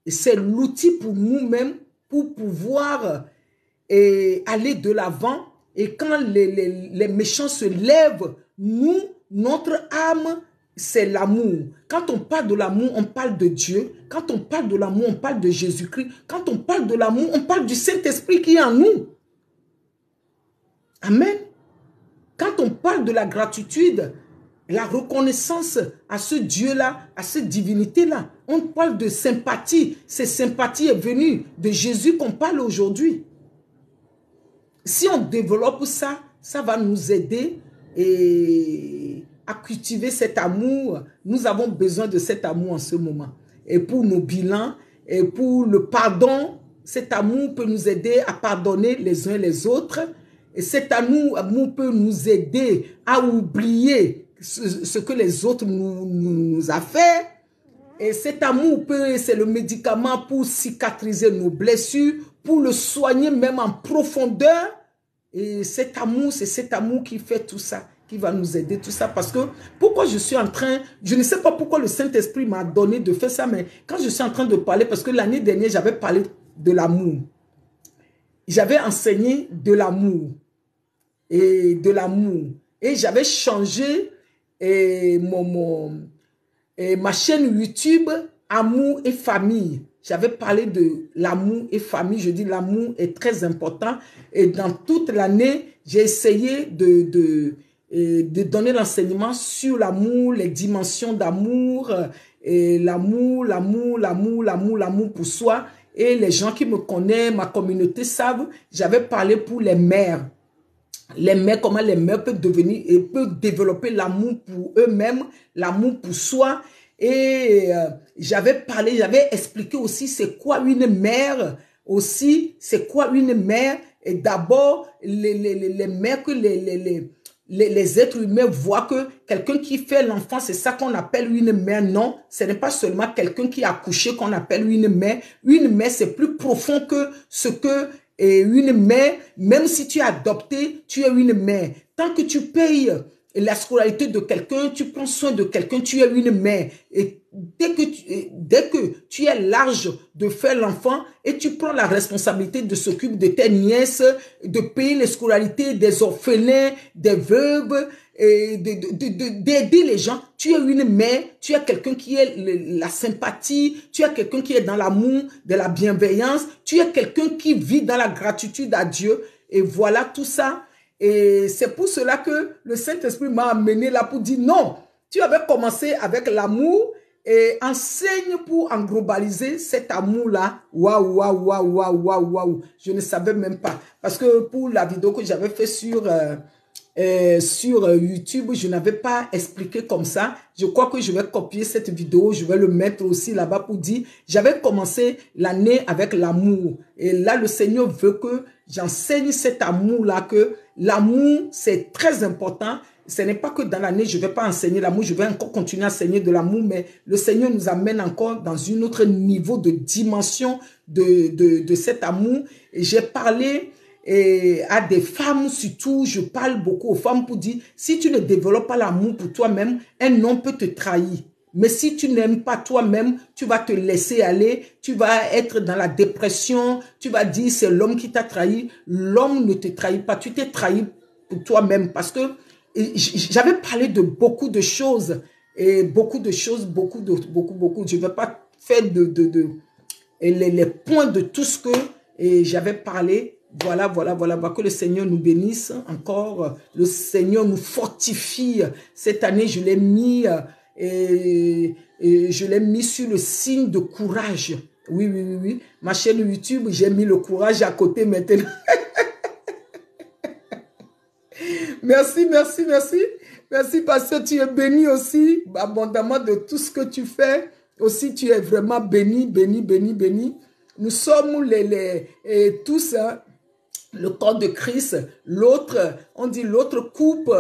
C'est l'outil pour nous-mêmes pour pouvoir aller de l'avant. Et quand les méchants se lèvent, nous, notre âme, c'est l'amour. Quand on parle de l'amour, on parle de Dieu. Quand on parle de l'amour, on parle de Jésus-Christ. Quand on parle de l'amour, on parle du Saint-Esprit qui est en nous. Amen. Quand on parle de la gratitude, la reconnaissance à ce Dieu-là, à cette divinité-là, on parle de sympathie. Cette sympathie est venue de Jésus qu'on parle aujourd'hui. Si on développe ça, ça va nous aider à cultiver cet amour. Nous avons besoin de cet amour en ce moment. Et pour nos bilans, et pour le pardon, cet amour peut nous aider à pardonner les uns les autres. Et cet amour peut nous aider à oublier ce que les autres nous ont fait. Et cet amour, c'est le médicament pour cicatriser nos blessures, pour le soigner même en profondeur. Et cet amour, c'est cet amour qui fait tout ça, qui va nous aider, tout ça. Parce que, pourquoi je suis en train, je ne sais pas pourquoi le Saint-Esprit m'a donné de faire ça, mais quand je suis en train de parler, parce que l'année dernière, j'avais parlé de l'amour. J'avais enseigné de l'amour. Et de l'amour. Et j'avais changé ma chaîne YouTube Amour et Famille. J'avais parlé de l'amour et famille. Je dis l'amour est très important. Et dans toute l'année, j'ai essayé de donner l'enseignement sur l'amour, les dimensions d'amour, l'amour pour soi. Et les gens qui me connaissent, ma communauté savent, j'avais parlé pour les mères. Les mères, comment les mères peuvent devenir et peuvent développer l'amour pour eux-mêmes, l'amour pour soi. Et j'avais expliqué aussi c'est quoi une mère, aussi c'est quoi une mère. Et d'abord, les mères que les êtres humains voient que quelqu'un qui fait l'enfant, c'est ça qu'on appelle une mère. Non, ce n'est pas seulement quelqu'un qui a accouché qu'on appelle une mère. Une mère, c'est plus profond que ce que une mère, même si tu es adopté, tu es une mère. Tant que tu payes la scolarité de quelqu'un, tu prends soin de quelqu'un, tu es une mère. Et dès que tu es l'âge de faire l'enfant et tu prends la responsabilité de s'occuper de tes nièces, de payer les scolarités des orphelins, des veuves, d'aider les gens. Tu es une mère, tu es quelqu'un qui est la sympathie, tu es quelqu'un qui est dans l'amour, de la bienveillance, tu es quelqu'un qui vit dans la gratitude à Dieu. Et voilà tout ça. Et c'est pour cela que le Saint-Esprit m'a amené là pour dire non, tu avais commencé avec l'amour et enseigne pour en globaliser cet amour-là. Waouh, waouh, waouh, waouh, waouh, waouh. Je ne savais même pas. Parce que pour la vidéo que j'avais fait sur YouTube, je n'avais pas expliqué comme ça. Je crois que je vais copier cette vidéo, je vais le mettre aussi là-bas pour dire, j'avais commencé l'année avec l'amour. Et là, le Seigneur veut que j'enseigne cet amour-là, que l'amour, c'est très important. Ce n'est pas que dans l'année, je ne vais pas enseigner l'amour, je vais encore continuer à enseigner de l'amour, mais le Seigneur nous amène encore dans un autre niveau de dimension de cet amour. Et j'ai parlé à des femmes, surtout, je parle beaucoup aux femmes pour dire, si tu ne développes pas l'amour pour toi-même, un homme peut te trahir. Mais si tu n'aimes pas toi-même, tu vas te laisser aller, tu vas être dans la dépression, tu vas dire c'est l'homme qui t'a trahi. L'homme ne te trahit pas, tu t'es trahi pour toi-même parce que j'avais parlé de beaucoup de choses, et beaucoup. Je ne vais pas faire les points de tout ce que j'avais parlé. Voilà. Que le Seigneur nous bénisse encore. Le Seigneur nous fortifie. Cette année, je l'ai mis, je l'ai mis sur le signe de courage. Oui. Ma chaîne YouTube, j'ai mis le courage à côté maintenant. Merci parce que tu es béni aussi abondamment de tout ce que tu fais. Aussi, tu es vraiment béni. Nous sommes tous le corps de Christ. L'autre, on dit l'autre coupe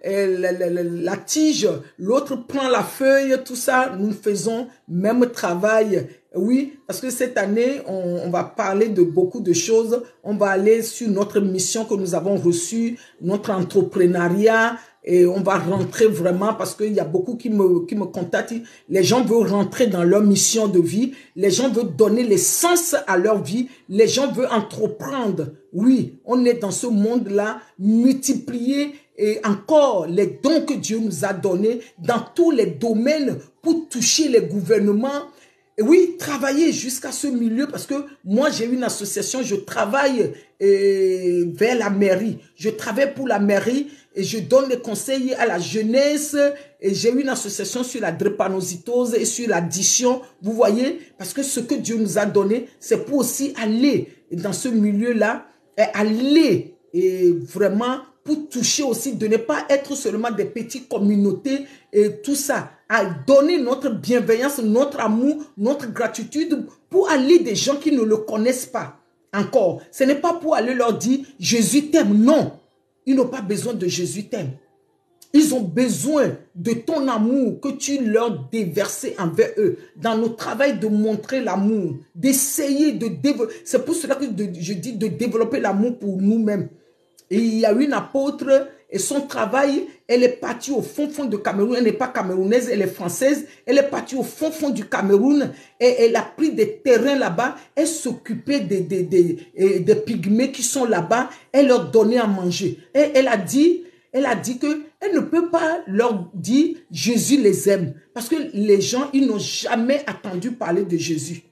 la tige, l'autre prend la feuille, tout ça, nous faisons même travail. Oui, parce que cette année, on va parler de beaucoup de choses. On va aller sur notre mission que nous avons reçue, notre entrepreneuriat, et on va rentrer vraiment parce qu'il y a beaucoup qui me contactent. Les gens veulent rentrer dans leur mission de vie. Les gens veulent donner le sens à leur vie. Les gens veulent entreprendre. Oui, on est dans ce monde-là, multiplier et encore les dons que Dieu nous a donnés dans tous les domaines pour toucher les gouvernements. Et oui, travailler jusqu'à ce milieu parce que moi, j'ai une association, je travaille vers la mairie. Je travaille pour la mairie et je donne des conseils à la jeunesse. Et j'ai une association sur la drépanocytose et sur l'addiction. Vous voyez, parce que ce que Dieu nous a donné, c'est pour aussi aller dans ce milieu-là, aller et vraiment pour toucher aussi, de ne pas être seulement des petites communautés et tout ça, à donner notre bienveillance, notre amour, notre gratitude pour aller des gens qui ne le connaissent pas encore. Ce n'est pas pour aller leur dire « Jésus t'aime ». Non, ils n'ont pas besoin de « Jésus t'aime ». Ils ont besoin de ton amour que tu leur déverses envers eux. Dans notre travail de montrer l'amour, d'essayer de développer. C'est pour cela que je dis de développer l'amour pour nous-mêmes. Et il y a une apôtre et son travail, elle est partie au fond de Cameroun. Elle n'est pas camerounaise, elle est française. Elle est partie au fond du Cameroun et elle a pris des terrains là-bas. Elle s'occupait des pygmées qui sont là-bas. Elle leur donnait à manger. Et elle a dit qu'elle ne peut pas leur dire Jésus les aime. Parce que les gens, ils n'ont jamais entendu parler de Jésus.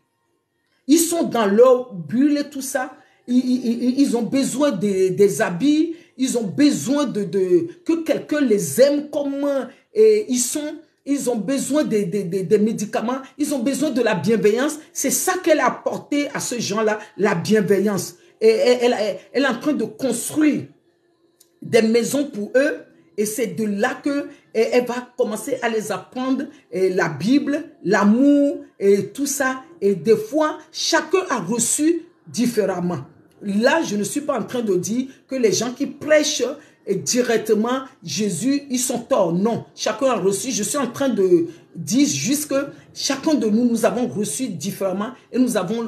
Ils sont dans leur bulle et tout ça. Ils ont besoin des habits, ils ont besoin que quelqu'un les aime comme ils ont besoin des médicaments, ils ont besoin de la bienveillance. C'est ça qu'elle a apporté à ces gens-là, la bienveillance. Et elle est en train de construire des maisons pour eux. Et c'est de là qu'elle va commencer à les apprendre la Bible, l'amour et tout ça. Et des fois, chacun a reçu différemment. Là, je ne suis pas en train de dire que les gens qui prêchent directement Jésus, ils sont torts. Non, chacun a reçu. Je suis en train de dire juste que chacun de nous, nous avons reçu différemment et nous allons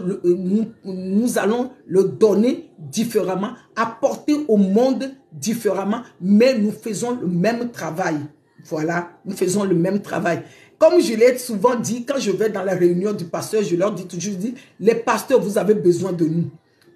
le donner différemment, apporter au monde différemment, mais nous faisons le même travail. Voilà, nous faisons le même travail. Comme je l'ai souvent dit, quand je vais dans la réunion du pasteur, je leur dis toujours, les pasteurs, vous avez besoin de nous.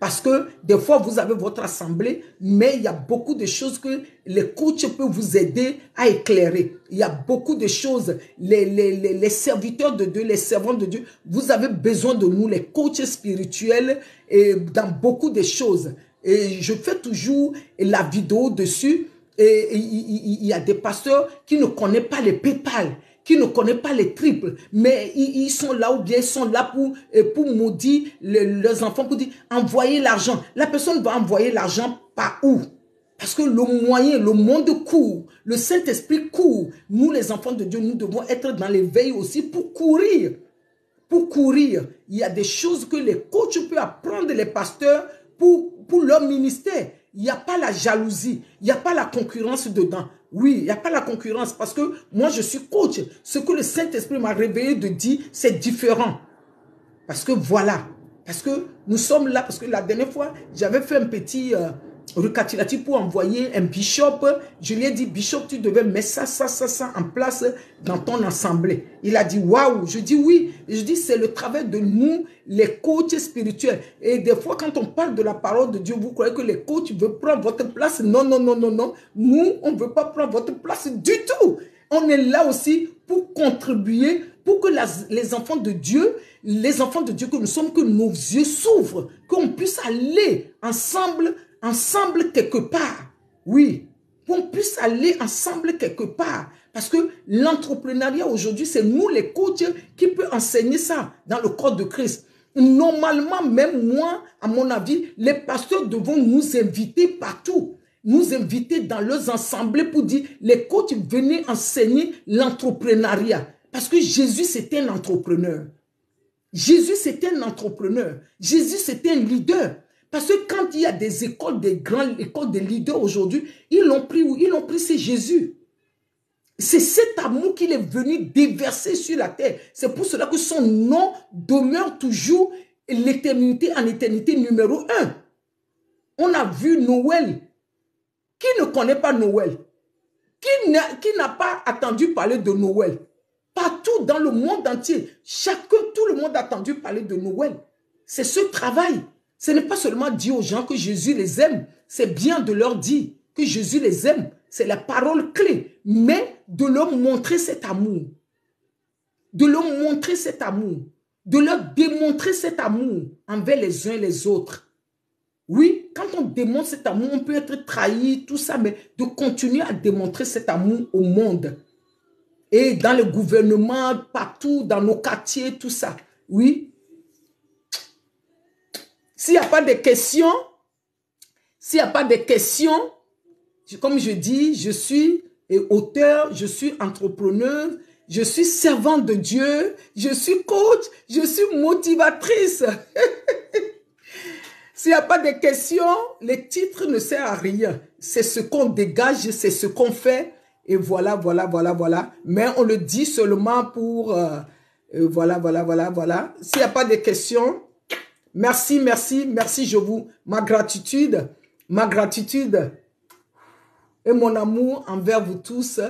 Parce que des fois, vous avez votre assemblée, mais il y a beaucoup de choses que les coachs peuvent vous aider à éclairer. Il y a beaucoup de choses. Les serviteurs de Dieu, les servants de Dieu, vous avez besoin de nous, les coachs spirituels, et dans beaucoup de choses. Et je fais toujours la vidéo dessus. Et il y a des pasteurs qui ne connaissent pas les PayPal, qui ne connaissent pas les triples, mais ils sont là ou bien ils sont là pour maudire leurs enfants, pour dire envoyez l'argent. La personne va envoyer l'argent par où? Parce que le moyen, le monde court, le Saint-Esprit court. Nous, les enfants de Dieu, nous devons être dans l'éveil aussi pour courir. Pour courir, il y a des choses que les coachs peuvent apprendre les pasteurs pour leur ministère. Il n'y a pas la jalousie, il n'y a pas la concurrence dedans. Oui, il n'y a pas la concurrence parce que moi, je suis coach. Ce que le Saint-Esprit m'a réveillé de dire, c'est différent. Parce que voilà, parce que nous sommes là, parce que la dernière fois, j'avais fait un petit récapitulatif pour envoyer un bishop. Je lui ai dit, bishop, tu devais mettre ça en place dans ton assemblée. Il a dit, waouh. Je dis oui. Et je dis, c'est le travail de nous, les coachs spirituels. Et des fois, quand on parle de la parole de Dieu, vous croyez que les coachs veulent prendre votre place. Non, non, non, non, non. Nous, on ne veut pas prendre votre place du tout. On est là aussi pour contribuer, pour que les enfants de Dieu, que nous sommes, que nos yeux s'ouvrent, qu'on puisse aller ensemble quelque part. Oui, qu'on puisse aller ensemble quelque part. Parce que l'entrepreneuriat aujourd'hui, c'est nous les coachs qui peut enseigner ça dans le corps de Christ. Normalement, même moi, à mon avis, les pasteurs devront nous inviter partout. Nous inviter dans leurs assemblées pour dire, les coachs, venez enseigner l'entrepreneuriat. Parce que Jésus, c'était un entrepreneur. Jésus, c'était un entrepreneur. Jésus, c'était un leader. Parce que quand il y a des écoles, des grandes écoles de leaders aujourd'hui, ils l'ont pris où? Ils l'ont pris, c'est Jésus. C'est cet amour qu'il est venu déverser sur la terre. C'est pour cela que son nom demeure toujours l'éternité en éternité numéro 1. On a vu Noël. Qui ne connaît pas Noël? Qui n'a pas attendu parler de Noël? Partout dans le monde entier, tout le monde a entendu parler de Noël. C'est ce travail. Ce n'est pas seulement dire aux gens que Jésus les aime. C'est bien de leur dire que Jésus les aime. C'est la parole clé. Mais de leur montrer cet amour. De leur montrer cet amour. De leur démontrer cet amour envers les uns et les autres. Oui, quand on démontre cet amour, on peut être trahi, tout ça, mais de continuer à démontrer cet amour au monde. Et dans le gouvernement, partout, dans nos quartiers, tout ça. Oui. S'il n'y a pas de questions, comme je dis, je suis auteur, je suis entrepreneur, je suis servante de Dieu, je suis coach, je suis motivatrice. S'il n'y a pas de questions, les titres ne servent à rien. C'est ce qu'on dégage, c'est ce qu'on fait. Et voilà, voilà, voilà, voilà. Mais on le dit seulement pour... voilà, voilà, voilà, voilà. S'il n'y a pas de questions, merci, merci, merci, je vous... ma gratitude et mon amour envers vous tous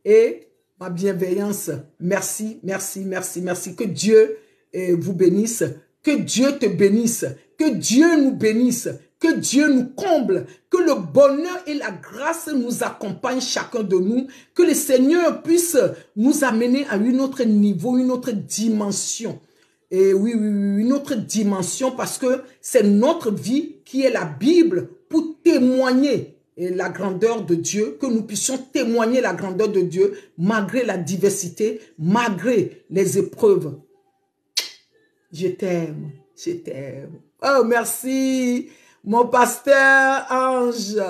et ma bienveillance. Merci, merci, merci, merci. Que Dieu vous bénisse. Que Dieu te bénisse. Que Dieu nous bénisse. Que Dieu nous comble. Que le bonheur et la grâce nous accompagnent chacun de nous. Que le Seigneur puisse nous amener à un autre niveau, une autre dimension. Et oui, une autre dimension parce que c'est notre vie qui est la Bible pour témoigner la grandeur de Dieu, que nous puissions témoigner la grandeur de Dieu malgré la diversité, malgré les épreuves. Je t'aime, je t'aime. Oh, merci, mon pasteur Ange.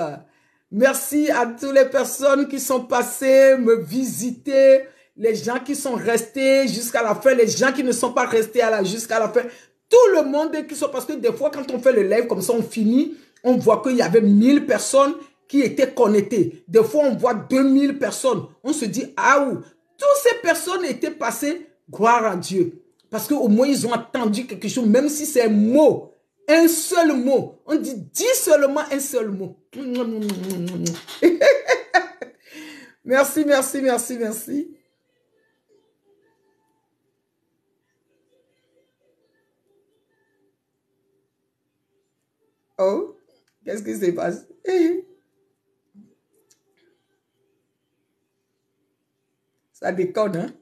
Merci à toutes les personnes qui sont passées me visiter, les gens qui sont restés jusqu'à la fin, les gens qui ne sont pas restés jusqu'à la fin. Tout le monde qui sont, parce que des fois, quand on fait le live comme ça, on finit, on voit qu'il y avait 1000 personnes qui étaient connectées. Des fois, on voit 2000 personnes. On se dit, ah ouh, toutes ces personnes étaient passées, gloire à Dieu. Parce qu'au moins, ils ont attendu quelque chose, même si c'est un mot, un seul mot. On dit, dis seulement un seul mot. Merci, merci, merci, merci. Oh, qu'est-ce qui se passe? Ça déconne, hein?